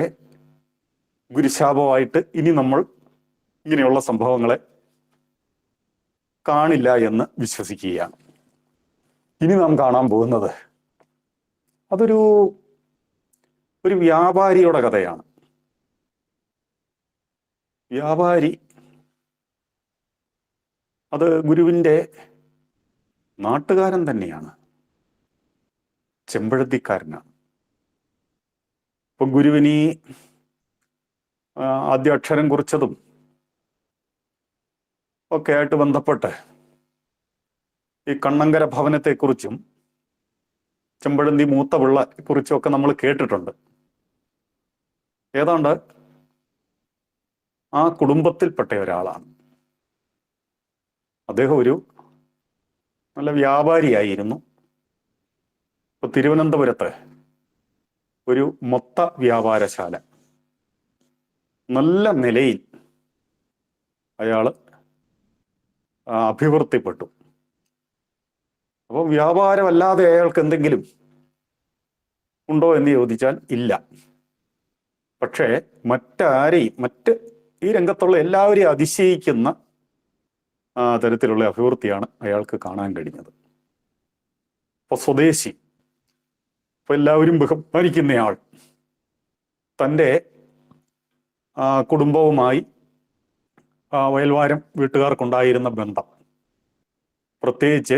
ഗുരുശാപമായിട്ട് ഇനി നമ്മൾ ഇങ്ങനെയുള്ള സംഭവങ്ങളെ കാണില്ല എന്ന് വിശ്വസിക്കുകയാണ്. ഇനി നാം കാണാൻ പോകുന്നത് അതൊരു വ്യാപാരിയുടെ കഥയാണ്. വ്യാപാരി അത് ഗുരുവിൻ്റെ നാട്ടുകാരൻ തന്നെയാണ്, ചെമ്പഴത്തിക്കാരനാണ്. ഇപ്പൊ ഗുരുവിന് ആദ്യ അക്ഷരം കുറിച്ചതും ഒക്കെ ആയിട്ട് ബന്ധപ്പെട്ട് ഈ കണ്ണങ്കര ഭവനത്തെക്കുറിച്ചും ചെമ്പഴന്തി മൂത്ത പിള്ള കുറിച്ചൊക്കെ നമ്മൾ കേട്ടിട്ടുണ്ട്. ഏതാണ്ട് ആ കുടുംബത്തിൽപ്പെട്ട ഒരാളാണ് അദ്ദേഹം. ഒരു നല്ല വ്യാപാരിയായിരുന്നു. ഇപ്പൊ തിരുവനന്തപുരത്ത് ഒരു മൊത്ത വ്യാപാരശാല നല്ല നിലയിൽ അയാൾ അഭിവൃദ്ധിപ്പെട്ടു. അപ്പോൾ വ്യാപാരമല്ലാതെ അയാൾക്ക് എന്തെങ്കിലും ഉണ്ടോ എന്ന് ചോദിച്ചാൽ ഇല്ല. പക്ഷേ മറ്റ് ഈ രംഗത്തുള്ള എല്ലാവരെയും അതിശയിക്കുന്ന തരത്തിലുള്ള അഭിവൃദ്ധിയാണ് അയാൾക്ക് കാണാൻ കഴിഞ്ഞത്. ഇപ്പൊ സ്വദേശി, ഇപ്പൊ എല്ലാവരും ബഹുമാനിക്കുന്നയാൾ, തൻ്റെ കുടുംബവുമായി വയൽവാരം വീട്ടുകാർക്കുണ്ടായിരുന്ന ബന്ധം, പ്രത്യേകിച്ച്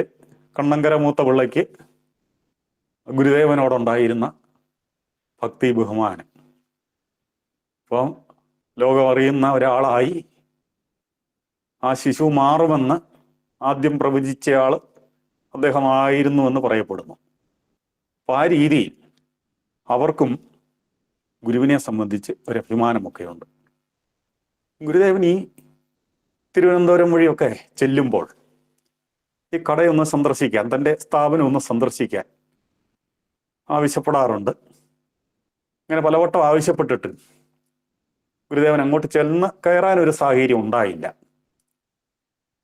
കണ്ണങ്കര മൂത്ത പിള്ളയ്ക്ക് ഗുരുദേവനോടുണ്ടായിരുന്ന ഭക്തി ബഹുമാനം, ഇപ്പം ലോകമറിയുന്ന ഒരാളായി ആ ശിശു മാറുമെന്ന് ആദ്യം പ്രവചിച്ചയാൾ അദ്ദേഹമായിരുന്നു എന്ന് പറയപ്പെടുന്നു. അപ്പം ആ രീതിയിൽ അവർക്കും ഗുരുവിനെ സംബന്ധിച്ച് ഒരു അഭിമാനമൊക്കെയുണ്ട്. ഗുരുദേവൻ ഈ തിരുവനന്തപുരം വഴിയൊക്കെ ചെല്ലുമ്പോൾ ഈ കടയൊന്ന് സന്ദർശിക്കാൻ, തൻ്റെ സ്ഥാപനം ഒന്ന് സന്ദർശിക്കാൻ ആവശ്യപ്പെടാറുണ്ട്. ഇങ്ങനെ പലവട്ടം ആവശ്യപ്പെട്ടിട്ട് ഗുരുദേവൻ അങ്ങോട്ട് ചെന്ന് കയറാൻ ഒരു സാഹചര്യം ഉണ്ടായില്ല.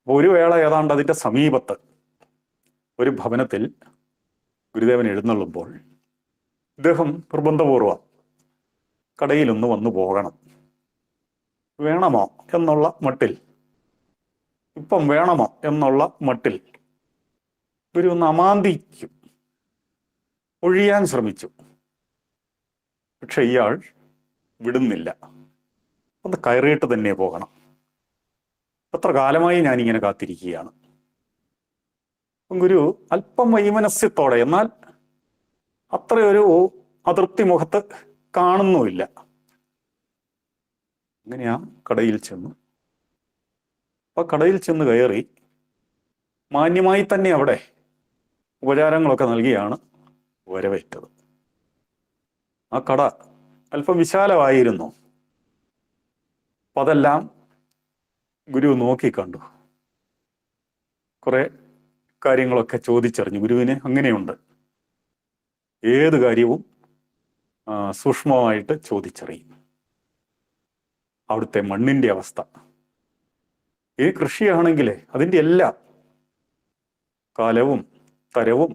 അപ്പോൾ ഒരു വേള ഏതാണ്ട് അതിൻ്റെ സമീപത്ത് ഒരു ഭവനത്തിൽ ഗുരുദേവൻ എഴുന്നള്ളുമ്പോൾ ഇദ്ദേഹം നിർബന്ധപൂർവം കടയിലൊന്ന് വന്നു പോകണം, വേണമോ എന്നുള്ള മട്ടിൽ, ഇപ്പം വേണമോ എന്നുള്ള മട്ടിൽ ഗുരു ഒന്ന് അമാന്തിക്കും, ഒഴിയാൻ ശ്രമിച്ചു. പക്ഷെ ഇയാൾ വിടുന്നില്ല. ഒന്ന് കയറിയിട്ട് തന്നെ പോകണം. എത്ര കാലമായി ഞാനിങ്ങനെ കാത്തിരിക്കുകയാണ്. ഗുരു അല്പം വൈമനസ്യത്തോടെ, എന്നാൽ അത്രയൊരു അതൃപ്തി മുഖത്ത് കാണുന്നുമില്ല. അങ്ങനെയാ കടയിൽ ചെന്നു. അപ്പൊ കടയിൽ ചെന്ന് കയറി മാന്യമായി തന്നെ അവിടെ ഉപചാരങ്ങളൊക്കെ നൽകിയാണ് വരവേറ്റത്. ആ കട അല്പം വിശാലമായിരുന്നു. അപ്പൊ അതെല്ലാം ഗുരു നോക്കിക്കണ്ടു. കുറെ കാര്യങ്ങളൊക്കെ ചോദിച്ചറിഞ്ഞു. ഗുരുവിന് അങ്ങനെയുണ്ട്, ഏത് കാര്യവും സൂക്ഷ്മമായിട്ട് ചോദിച്ചറിയും. അവിടുത്തെ മണ്ണിന്റെ അവസ്ഥ, ഈ കൃഷിയാണെങ്കിൽ അതിൻ്റെ എല്ലാ കാലവും തരവും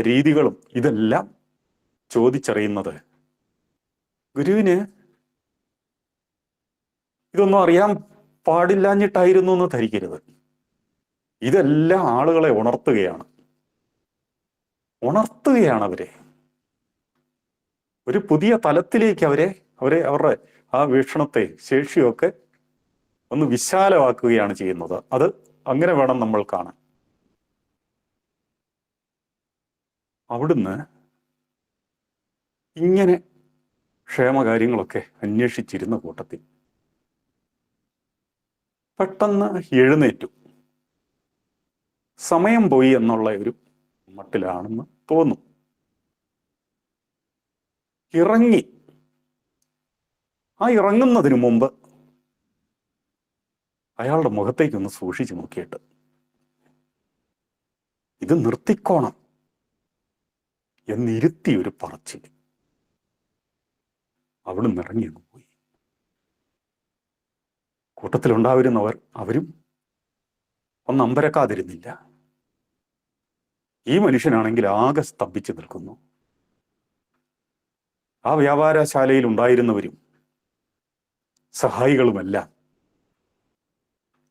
രീതികളും ഇതെല്ലാം ചോദിച്ചറിയുന്നത് ഗുരുവിന് ഇതൊന്നും അറിയാൻ പാടില്ലാഞ്ഞിട്ടായിരുന്നു എന്ന് ധരിക്കരുത്. ഇതെല്ലാം ആളുകളെ ഉണർത്തുകയാണ് അവരെ ഒരു പുതിയ തലത്തിലേക്ക് അവരുടെ ആ വീക്ഷണത്തെ, ശേഷിയൊക്കെ ഒന്ന് വിശാലമാക്കുകയാണ് ചെയ്യുന്നത്. അത് അങ്ങനെ വേണം നമ്മൾ കാണാൻ. അവിടുന്ന് ഇങ്ങനെ ക്ഷേമകാര്യങ്ങളൊക്കെ അന്വേഷിച്ചിരുന്ന കൂട്ടത്തിൽ പെട്ടെന്ന് എഴുന്നേറ്റു. സമയം പോയി എന്നുള്ള ഒരു മട്ടിലാണെന്ന് തോന്നും. ഇറങ്ങി. ആ ഇറങ്ങുന്നതിന് മുമ്പ് അയാളുടെ മുഖത്തേക്കൊന്ന് സൂക്ഷിച്ചു നോക്കിയിട്ട് ഇത് നിർത്തിക്കോണം എന്നിരുത്തി ഒരു പറച്ചിൽ. അവിടുന്ന് ഇറങ്ങി അങ്ങ് പോയി. കൂട്ടത്തിലുണ്ടായിരുന്നവർ അവരും ഒന്ന് അമ്പരക്കാതിരുന്നില്ല. ഈ മനുഷ്യനാണെങ്കിൽ ആകെ സ്തംഭിച്ചു നിൽക്കുന്നു. ആ വ്യാപാരശാലയിൽ ഉണ്ടായിരുന്നവരും സഹായികളുമെല്ലാം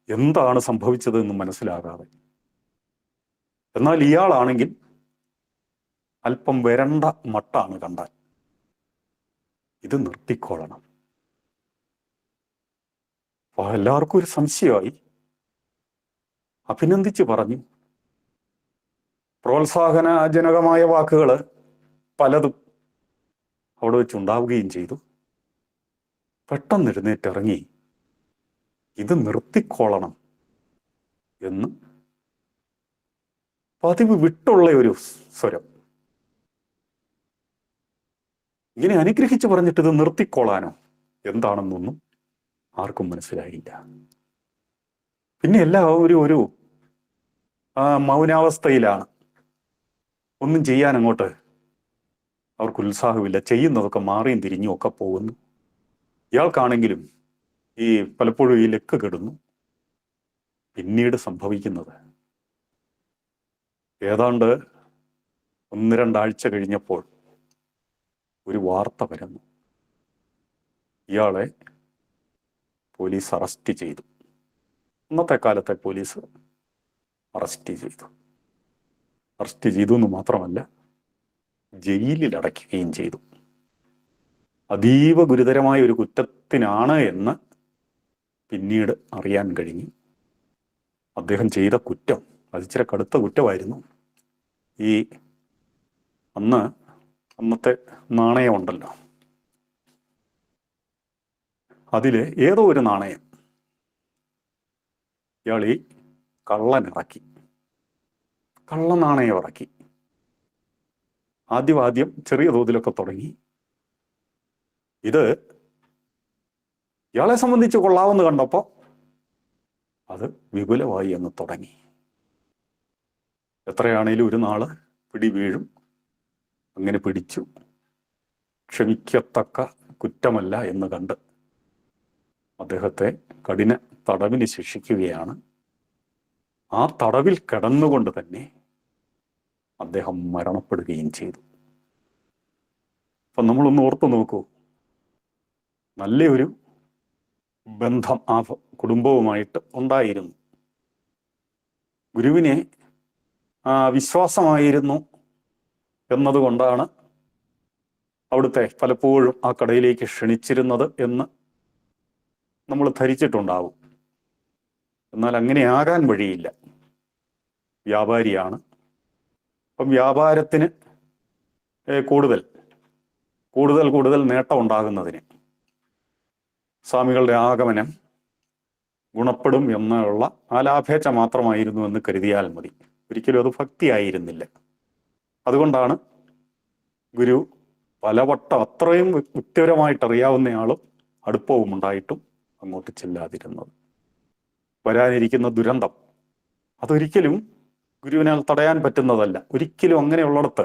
എന്താണ് സംഭവിച്ചതെന്ന് മനസ്സിലാകാതെ. എന്നാൽ ഇയാളാണെങ്കിൽ അല്പം വരണ്ട മട്ടാണ് കണ്ടാൽ. ഇത് നിർത്തിക്കൊള്ളണം. അപ്പൊ എല്ലാവർക്കും ഒരു സംശയമായി. അഭിനന്ദിച്ച് പറഞ്ഞു. പ്രോത്സാഹനജനകമായ വാക്കുകൾ പലതും അവിടെ വെച്ചുണ്ടാവുകയും ചെയ്തു. പെട്ടെന്ന് എഴുന്നേറ്റിറങ്ങി ഇത് നിർത്തിക്കൊള്ളണം എന്ന് പതിവ് വിട്ടുള്ള ഒരു സ്വരം. ഇങ്ങനെ അനുഗ്രഹിച്ച് പറഞ്ഞിട്ട് ഇത് നിർത്തിക്കൊള്ളാനോ എന്താണെന്നൊന്നും ആർക്കും മനസ്സിലായില്ല. പിന്നെ എല്ലാവരും ഒരു മൗനാവസ്ഥയിലാണ്. ഒന്നും ചെയ്യാൻ അങ്ങോട്ട് അവർക്ക് ഉത്സാഹമില്ല. ചെയ്യുന്നതൊക്കെ മാറിയും തിരിഞ്ഞും ഒക്കെ പോകുന്നു. ഇയാൾക്കാണെങ്കിലും ഈ പലപ്പോഴും ഈ ലക്ക് കെടുന്നു. പിന്നീട് സംഭവിക്കുന്നത് ഏതാണ്ട് 1-2 ആഴ്ച കഴിഞ്ഞപ്പോൾ ഒരു വാർത്ത വരുന്നു. ഇയാളെ പോലീസ് അറസ്റ്റ് ചെയ്തു. അന്നത്തെ കാലത്തെ പോലീസ് അറസ്റ്റ് ചെയ്തു എന്ന് മാത്രമല്ല, ജയിലിൽ അടയ്ക്കുകയും ചെയ്തു. അതീവ ഗുരുതരമായ ഒരു കുറ്റത്തിനാണ് എന്ന് പിന്നീട് അറിയാൻ കഴിഞ്ഞു. അദ്ദേഹം ചെയ്ത കുറ്റം അത് ഇച്ചിരി കടുത്ത കുറ്റമായിരുന്നു. ഈ അന്നത്തെ നാണയമുണ്ടല്ലോ, അതിൽ ഏതോ ഒരു നാണയം ഇയാൾ ഈ കള്ള നാണയം ഇറക്കി. ആദ്യം ചെറിയ തോതിലൊക്കെ തുടങ്ങി. ഇത് ഇയാളെ സംബന്ധിച്ച് കൊള്ളാമെന്ന് കണ്ടപ്പോൾ അത് വിപുലമായി എന്ന് തുടങ്ങി. എത്രയാണേലും ഒരു നാള് പിടി വീഴും. അങ്ങനെ പിടിച്ചു. ക്ഷമിക്കത്തക്ക കുറ്റമല്ല എന്ന് കണ്ട് അദ്ദേഹത്തെ കഠിന തടവിന് ശിക്ഷിക്കുകയാണ്. ആ തടവിൽ കിടന്നുകൊണ്ട് തന്നെ അദ്ദേഹം മരണപ്പെടുകയും ചെയ്തു. അപ്പം നമ്മളൊന്ന് ഓർത്തു നോക്കൂ, നല്ലൊരു ബന്ധം ആ കുടുംബവുമായിട്ട് ഉണ്ടായിരുന്നു. ഗുരുവിനെ വിശ്വാസമായിരുന്നു എന്നതുകൊണ്ടാണ് അവിടുത്തെ പലപ്പോഴും ആ കടയിലേക്ക് ക്ഷണിച്ചിരുന്നത് എന്ന് നമ്മൾ ധരിച്ചിട്ടുണ്ടാവും. എന്നാൽ അങ്ങനെ ആകാൻ വഴിയില്ല. വ്യാപാരിയാണ്. അപ്പം വ്യാപാരത്തിന് കൂടുതൽ നേട്ടം ഉണ്ടാകുന്നതിന് സ്വാമികളുടെ ആഗമനം ഗുണപ്പെടും എന്നുള്ള ആ ലാഭേച്ഛ മാത്രമായിരുന്നു എന്ന് കരുതിയാൽ മതി. ഒരിക്കലും അത് ഭക്തിയായിരുന്നില്ല. അതുകൊണ്ടാണ് ഗുരു പലവട്ടം അത്രയും വ്യക്തിപരമായിട്ട് അറിയാവുന്നയാളും അടുപ്പവും ഉണ്ടായിട്ടും അങ്ങോട്ട് ചെല്ലാതിരുന്നത്. വരാനിരിക്കുന്ന ദുരന്തം അതൊരിക്കലും ഗുരുവിനാൽ തടയാൻ പറ്റുന്നതല്ല. ഒരിക്കലും അങ്ങനെയുള്ളിടത്ത്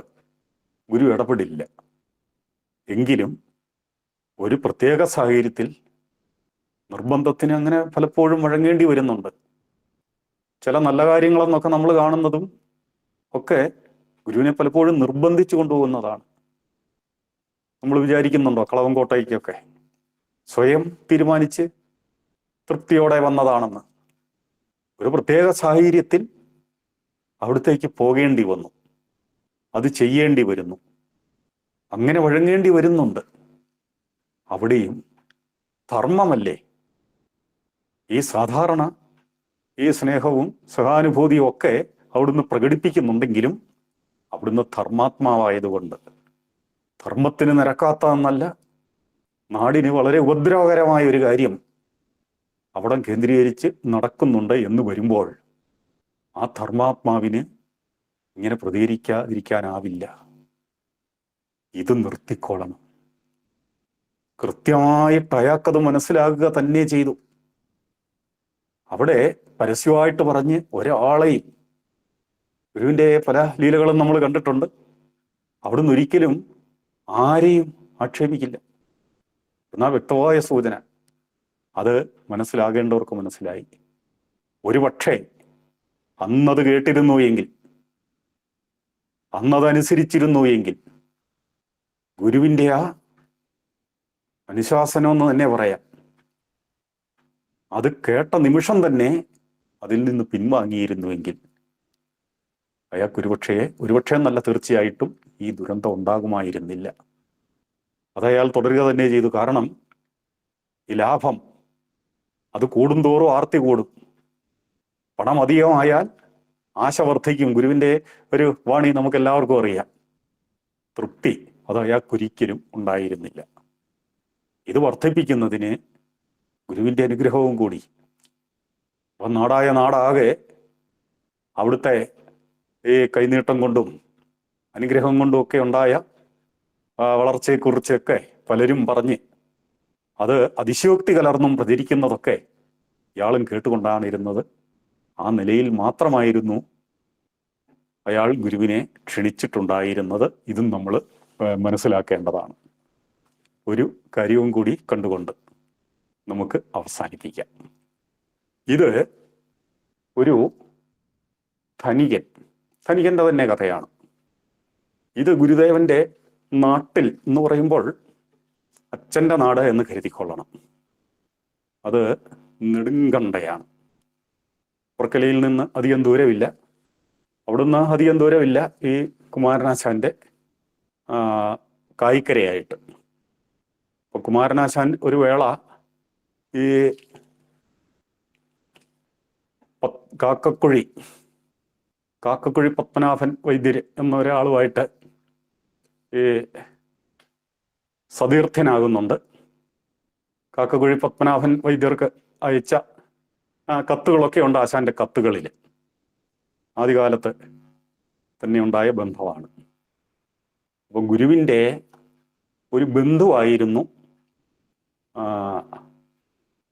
ഗുരു ഇടപെടില്ല. എങ്കിലും ഒരു പ്രത്യേക സാഹചര്യത്തിൽ നിർബന്ധത്തിന് അങ്ങനെ പലപ്പോഴും വഴങ്ങേണ്ടി വരുന്നുണ്ട്. ചില നല്ല കാര്യങ്ങളെന്നൊക്കെ നമ്മൾ കാണുന്നതും ഒക്കെ ഗുരുവിനെ പലപ്പോഴും നിർബന്ധിച്ചു കൊണ്ടുപോകുന്നതാണ്. നമ്മൾ വിചാരിക്കുന്നുണ്ടോ കളവങ്കോട്ടയ്ക്കൊക്കെ സ്വയം തീരുമാനിച്ച് തൃപ്തിയോടെ വന്നതാണെന്ന്? ഒരു പ്രത്യേക സാഹചര്യത്തിൽ അവിടത്തേക്ക് പോകേണ്ടി വന്നു. അത് ചെയ്യേണ്ടി വരുന്നു. അങ്ങനെ വഴങ്ങേണ്ടി വരുന്നുണ്ട്. അവിടെയും ധർമ്മമല്ലേ ഈ സാധാരണ ഈ സ്നേഹവും സഹാനുഭൂതിയും ഒക്കെ അവിടുന്ന് പ്രകടിപ്പിക്കുന്നുണ്ടെങ്കിലും അവിടുന്ന് ധർമാത്മാവായതുകൊണ്ട് ധർമ്മത്തിന് നിരക്കാത്തതെന്നല്ല, നാടിന് വളരെ ഉപദ്രവകരമായ ഒരു കാര്യം അവിടെ കേന്ദ്രീകരിച്ച് നടക്കുന്നുണ്ട് എന്ന് വരുമ്പോൾ ആ ധർമാത്മാവിന് ഇങ്ങനെ പ്രതികരിക്കാതിരിക്കാനാവില്ല. ഇത് നിർത്തിക്കൊള്ളണം. കൃത്യമായിട്ട് അയാൾക്കത് മനസ്സിലാക്കുക തന്നെ ചെയ്തു. അവിടെ പരസ്യമായിട്ട് പറഞ്ഞ് ഒരാളെയും, ഗുരുവിൻ്റെ പല ലീലകളും നമ്മൾ കണ്ടിട്ടുണ്ട്, അവിടുന്ന് ഒരിക്കലും ആരെയും ആക്ഷേപിക്കില്ല. എന്നാൽ വ്യക്തമായ സൂചന അത് മനസ്സിലാകേണ്ടവർക്ക് മനസ്സിലായി. ഒരുപക്ഷെ അന്നത് കേട്ടിരുന്നു എങ്കിൽ, അന്നതനുസരിച്ചിരുന്നു എങ്കിൽ ഗുരുവിൻ്റെ ആ അനുശാസനമെന്ന് തന്നെ പറയാം, അത് കേട്ട നിമിഷം തന്നെ അതിൽ നിന്ന് പിൻവാങ്ങിയിരുന്നുവെങ്കിൽ അയാൾക്ക് ഒരുപക്ഷെ എന്നല്ല തീർച്ചയായിട്ടും ഈ ദുരന്തം ഉണ്ടാകുമായിരുന്നില്ല. അത് അയാൾ തുടരുക തന്നെ ചെയ്തു. കാരണം ഈ ലാഭം അത് കൂടുന്തോറും ആർത്തി കൂടും. പണം അധികമായാൽ ആശ വർദ്ധിക്കും. ഗുരുവിൻ്റെ ഒരു വാണി നമുക്ക് എല്ലാവർക്കും അറിയാം. തൃപ്തി അത് അയാൾക്കൊരിക്കലും ഉണ്ടായിരുന്നില്ല. ഇത് വർദ്ധിപ്പിക്കുന്നതിന് ഗുരുവിൻ്റെ അനുഗ്രഹവും കൂടി. അപ്പം നാടാകെ അവിടുത്തെ ഈ കൈനീട്ടം കൊണ്ടും അനുഗ്രഹം കൊണ്ടും ഒക്കെ ഉണ്ടായ വളർച്ചയെക്കുറിച്ചൊക്കെ പലരും പറഞ്ഞ് അത് അതിശയോക്തി കലർന്നും പ്രചരിക്കുന്നതൊക്കെ ഇയാളും കേട്ടുകൊണ്ടാണ് ഇരുന്നത്. ആ നിലയിൽ മാത്രമായിരുന്നു അയാൾ ഗുരുവിനെ ക്ഷണിച്ചിട്ടുണ്ടായിരുന്നത്. ഇതും നമ്മൾ മനസ്സിലാക്കേണ്ടതാണ്. ഒരു കാര്യവും കൂടി കണ്ടുകൊണ്ട് നമുക്ക് അവസാനിപ്പിക്കാം. ഇത് ഒരു ധനികന്റെ തന്നെ കഥയാണ്. ഇത് ഗുരുദേവന്റെ നാട്ടിൽ എന്ന് പറയുമ്പോൾ അച്ഛൻ്റെ നാട് എന്ന് കരുതിക്കൊള്ളണം. അത് നെടുങ്കണ്ടയാണ്. പുറക്കലയിൽ നിന്ന് അധികം ദൂരമില്ല. അവിടുന്ന് അധികം ദൂരമില്ല ഈ കുമാരനാശാന്റെ കായിക്കരയായിട്ട്. അപ്പൊ കുമാരനാശാൻ ഒരു വേള ഈ കാക്കക്കുഴി പത്മനാഭൻ വൈദ്യര് എന്ന ഒരാളുമായിട്ട് ഈ സതീർത്ഥ്യനാകുന്നുണ്ട്. കാക്കക്കുഴി പത്മനാഭൻ വൈദ്യർക്ക് അയച്ച കത്തുകളൊക്കെ ഉണ്ട് ആശാന്റെ കത്തുകളിൽ. ആദ്യകാലത്ത് തന്നെ ഉണ്ടായ ബന്ധമാണ്. അപ്പം ഗുരുവിൻ്റെ ഒരു ബന്ധുവായിരുന്നു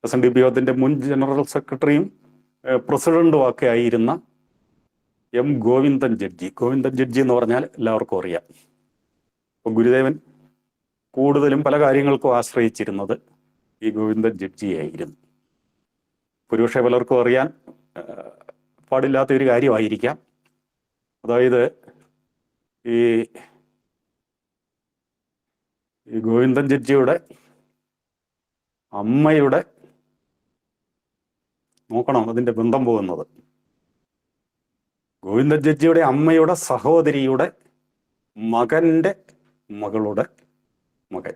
SNDP യോഗത്തിൻ്റെ മുൻ ജനറൽ സെക്രട്ടറിയും പ്രസിഡന്റും ഒക്കെ ആയിരുന്ന M. Govindan judge. Govindan judge എന്ന് പറഞ്ഞാൽ എല്ലാവർക്കും അറിയാം. അപ്പോൾ ഗുരുദേവൻ കൂടുതലും പല കാര്യങ്ങൾക്കും ആശ്രയിച്ചിരുന്നത് ഈ ഗോവിന്ദൻ ജഡ്ജിയായിരുന്നു. ഒരുപക്ഷെ പലർക്കും അറിയാൻ പാടില്ലാത്ത ഒരു കാര്യമായിരിക്കാം. അതായത് ഈ ഗോവിന്ദൻ ജഡ്ജിയുടെ അമ്മയുടെ, നോക്കണം അതിൻ്റെ ബന്ധം പോകുന്നത്, ഗോവിന്ദൻ ജഡ്ജിയുടെ അമ്മയുടെ സഹോദരിയുടെ മകന്റെ മകളുടെ മകൻ.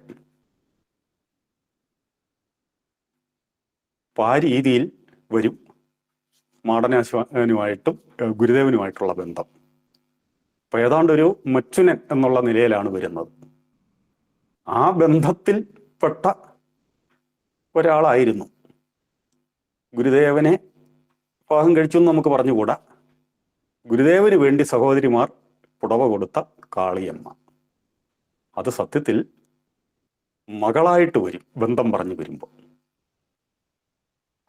അപ്പം ആ രീതിയിൽ വരും മാടനാശാനുമായിട്ടും ഗുരുദേവനുമായിട്ടുള്ള ബന്ധം. അപ്പം ഏതാണ്ടൊരു മച്ചുനൻ എന്നുള്ള നിലയിലാണ് വരുന്നത്. ആ ബന്ധത്തിൽപ്പെട്ട ഒരാളായിരുന്നു. ഗുരുദേവനെ വിവാഹം കഴിച്ചു എന്ന് നമുക്ക് പറഞ്ഞുകൂടാ. ഗുരുദേവന് വേണ്ടി സഹോദരിമാർ പുടവ കൊടുത്ത കാളിയമ്മ, അത് സത്യത്തിൽ മകളായിട്ട് വരും ബന്ധം പറഞ്ഞു വരുമ്പോൾ.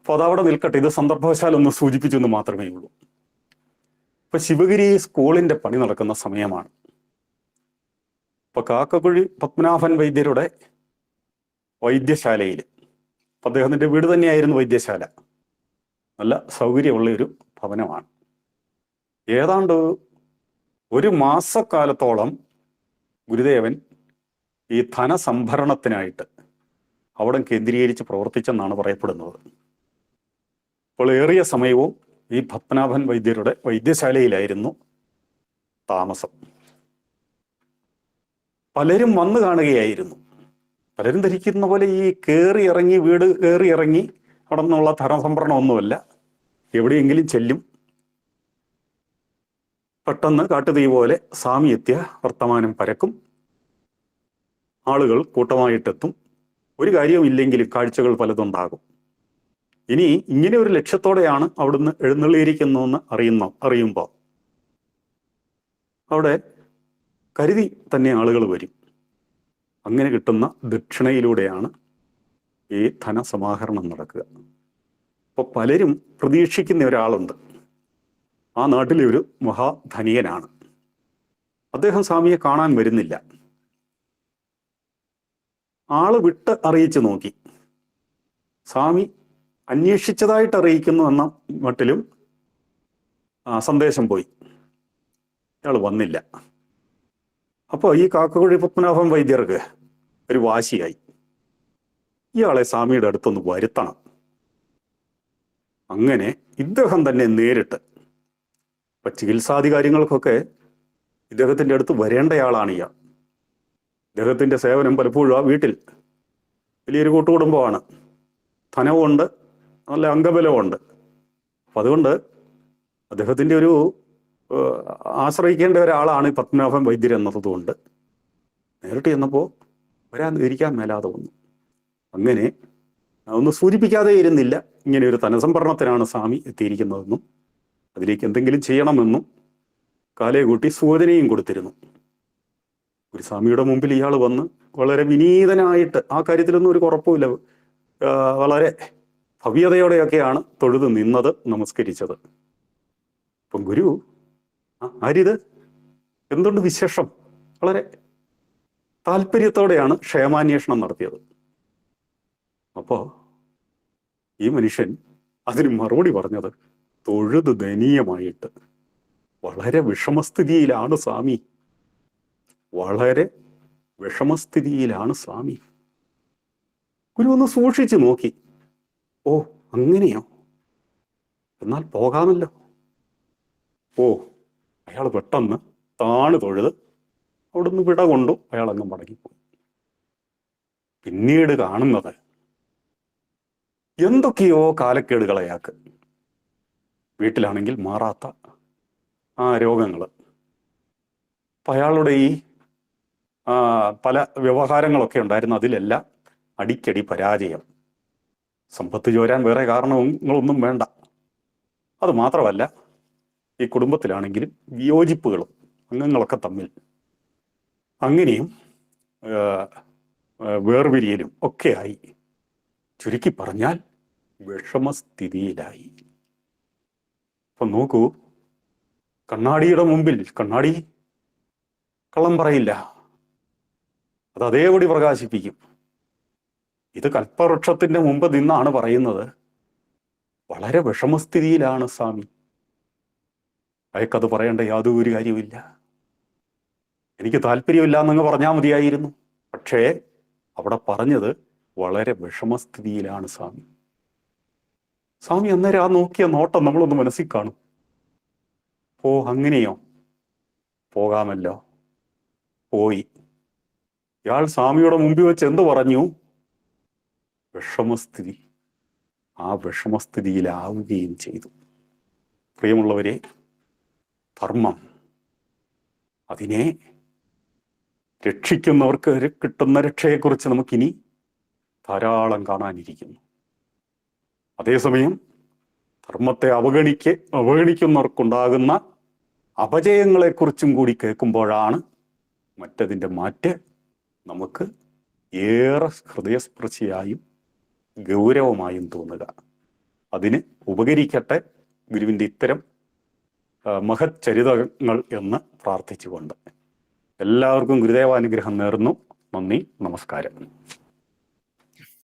അപ്പോൾ അതവിടെ നിൽക്കട്ടെ, ഇത് സന്ദർഭവശാൽ ഒന്ന് സൂചിപ്പിച്ചെന്ന് മാത്രമേ ഉള്ളൂ. ഇപ്പൊ ശിവഗിരി സ്കൂളിന്റെ പണി നടക്കുന്ന സമയമാണ്. ഇപ്പൊ കാക്കക്കുഴി പത്മനാഭൻ വൈദ്യരുടെ വൈദ്യശാലയിൽ, അദ്ദേഹത്തിന്റെ വീട് തന്നെയായിരുന്നു വൈദ്യശാല, നല്ല സൗകര്യമുള്ള ഒരു ഭവനമാണ്. ഏതാണ്ട് ഒരു മാസക്കാലത്തോളം ഗുരുദേവൻ ഈ ധനസംഭരണത്തിനായിട്ട് അവിടെ കേന്ദ്രീകരിച്ച് പ്രവർത്തിച്ചെന്നാണ് പറയപ്പെടുന്നത്. അപ്പോൾ ഏറിയ സമയവും ഈ പത്മനാഭൻ വൈദ്യരുടെ വൈദ്യശാലയിലായിരുന്നു താമസം. പലരും വന്നു കാണുകയായിരുന്നു. പലരും ധരിക്കുന്ന പോലെ ഈ കയറി ഇറങ്ങി, വീട് കയറി ഇറങ്ങി അവിടെ നിന്നുള്ള ധനസംഭരണം ഒന്നുമല്ല. എവിടെയെങ്കിലും ചെല്ലും, പെട്ടെന്ന് കാട്ടുതീ പോലെ സ്വാമി എത്തിയ വർത്തമാനം പരക്കും, ആളുകൾ കൂട്ടമായിട്ടെത്തും, ഒരു കാര്യവും ഇല്ലെങ്കിലും കാഴ്ചകൾ പലതുണ്ടാകും. ഇനി ഇങ്ങനെ ഒരു ലക്ഷ്യത്തോടെയാണ് അവിടുന്ന് എഴുന്നള്ളിയിരിക്കുന്നതെന്ന് അറിയുമ്പോൾ അവിടെ കരുതി തന്നെ ആളുകൾ വരും. അങ്ങനെ കിട്ടുന്ന ദക്ഷിണയിലൂടെയാണ് ഈ ധനസമാഹരണം നടക്കുക. അപ്പോൾ പലരും പ്രതീക്ഷിക്കുന്ന ഒരാളുണ്ട്. ആ നാട്ടിലെ ഒരു മഹാധനികനാണ്. അദ്ദേഹം സ്വാമിയെ കാണാൻ വരുന്നില്ല. ആള് വിട്ട് അറിയിച്ചു നോക്കി. സ്വാമി അന്വേഷിച്ചതായിട്ട് അറിയിക്കുന്നു എന്ന മട്ടിലും സന്ദേശം പോയി. ഇയാൾ വന്നില്ല. അപ്പോൾ ഈ കാക്കക്കുഴി പത്മനാഭൻ വൈദ്യർക്ക് ഒരു വാശിയായി, ഇയാളെ സ്വാമിയുടെ അടുത്തൊന്ന് വരുത്തണം. അങ്ങനെ ഇദ്ദേഹം തന്നെ നേരിട്ട്, ഇപ്പൊ ചികിത്സാധികാര്യങ്ങൾക്കൊക്കെ ഇദ്ദേഹത്തിൻ്റെ അടുത്ത് വരേണ്ടയാളാണ് ഇയാൾ. ഇദ്ദേഹത്തിൻ്റെ സേവനം പലപ്പോഴും ആ വീട്ടിൽ വലിയൊരു കൂട്ടുകുടുംബമാണ്, ധനവുമുണ്ട്, നല്ല അംഗബലമുണ്ട്. അപ്പം അതുകൊണ്ട് അദ്ദേഹത്തിൻ്റെ ഒരു ആശ്രയിക്കേണ്ട ഒരാളാണ് ഈ പത്മനാഭൻ വൈദ്യർ എന്നതുകൊണ്ട് നേരിട്ട് ചെന്നപ്പോൾ വരാൻ ഇരിക്കാൻ മേലാതെ വന്നു. അങ്ങനെ ഒന്ന് സൂചിപ്പിക്കാതെ ഇരുന്നില്ല, ഇങ്ങനെ ഒരു ധനസംഭരണത്തിനാണ് സ്വാമി എത്തിയിരിക്കുന്നതെന്നും അതിലേക്ക് എന്തെങ്കിലും ചെയ്യണമെന്നും കാലേ കൂട്ടി സൂചനയും കൊടുത്തിരുന്നു. ഒരു സ്വാമിയുടെ മുമ്പിൽ ഇയാൾ വന്ന് വളരെ വിനീതനായിട്ട്, ആ കാര്യത്തിലൊന്നും ഒരു കുഴപ്പമില്ല, വളരെ ഭവ്യതയോടെയൊക്കെയാണ് തൊഴുത് നിന്നത്, നമസ്കരിച്ചത്. അപ്പം ഗുരു, ആരിത്, എന്തുണ്ട് വിശേഷം, വളരെ താല്പര്യത്തോടെയാണ് ക്ഷേമാന്വേഷണം നടത്തിയത്. അപ്പോൾ ഈ മനുഷ്യൻ അതിന് മറുപടി പറഞ്ഞത് തൊഴുത് ദയനീയമായിട്ട്, വളരെ വിഷമസ്ഥിതിയിലാണ് സ്വാമി, വളരെ വിഷമസ്ഥിതിയിലാണ് സ്വാമി. ഗുരു ഒന്ന് സൂക്ഷിച്ചു നോക്കി. ഓ, അങ്ങനെയോ, എന്നാൽ പോകാമല്ലോ. ഓ, അയാൾ പെട്ടെന്ന് താണ് തൊഴുത് അവിടുന്ന് വിട കൊണ്ടു അയാൾ അങ്ങ് മടങ്ങിപ്പോയി. പിന്നീട് കാണുന്നത് എന്തൊക്കെയോ കാലക്കേടുകൾ അയാൾക്ക്. വീട്ടിലാണെങ്കിൽ മാറാത്ത ആ രോഗങ്ങൾ, അപ്പം അയാളുടെ ഈ പല വ്യവഹാരങ്ങളൊക്കെ ഉണ്ടായിരുന്നു, അതിലെല്ലാം അടിക്കടി പരാജയം. സമ്പത്ത് ചോരാൻ വേറെ കാരണങ്ങളൊന്നും വേണ്ട. അത് മാത്രമല്ല, ഈ കുടുംബത്തിലാണെങ്കിലും വിയോജിപ്പുകളും അംഗങ്ങളൊക്കെ തമ്മിൽ അങ്ങനെയും വേർപിരിയലും ഒക്കെ ആയി. ചുരുക്കി പറഞ്ഞാൽ വിഷമസ്ഥിതിയിലായി. അപ്പൊ നോക്കൂ, കണ്ണാടിയുടെ മുമ്പിൽ കണ്ണാടി കള്ളം പറയില്ല, അത് അതേപടി പ്രകാശിപ്പിക്കും. ഇത് കൽപ്പവൃക്ഷത്തിന്റെ മുമ്പ് നിന്നാണ് പറയുന്നത്, വളരെ വിഷമസ്ഥിതിയിലാണ് സ്വാമി, അയക്കത് പറയേണ്ട യാതൊരു കാര്യമില്ല, എനിക്ക് താല്പര്യമില്ല എന്നങ്ങ് പറഞ്ഞാൽ മതിയായിരുന്നു. പക്ഷേ അവിടെ പറഞ്ഞത് വളരെ വിഷമസ്ഥിതിയിലാണ് സ്വാമി. സ്വാമി അന്നേരം ആ നോക്കിയ നോട്ടം നമ്മളൊന്ന് മനസ്സിൽ കാണും. അങ്ങനെയോ, പോകാമല്ലോ. പോയി. ഇയാൾ സ്വാമിയുടെ മുമ്പിൽ വെച്ച് എന്ത് പറഞ്ഞു? വിഷമസ്ഥിതി. ആ വിഷമസ്ഥിതിയിലാവുകയും ചെയ്തു. പ്രിയമുള്ളവരെ, ധർമ്മം അതിനെ രക്ഷിക്കുന്നവർക്ക് കിട്ടുന്ന രക്ഷയെക്കുറിച്ച് നമുക്കിനി ധാരാളം കാണാനിരിക്കുന്നു. അതേസമയം ധർമ്മത്തെ അവഗണിക്കുന്നവർക്കുണ്ടാകുന്ന അപജയങ്ങളെക്കുറിച്ചും കൂടി കേൾക്കുമ്പോഴാണ് മറ്റതിൻ്റെ മാറ്റ് നമുക്ക് ഏറെ ഹൃദയസ്പർശിയായും ഗൗരവമായും തോന്നുക. അതിന് ഉപകരിക്കട്ടെ ഗുരുവിൻ്റെ ഇത്തരം മഹത് ചരിതങ്ങൾ എന്ന് പ്രാർത്ഥിച്ചുകൊണ്ട് എല്ലാവർക്കും ഗുരുദേവാനുഗ്രഹം നേർന്നു. നന്ദി, നമസ്കാരം.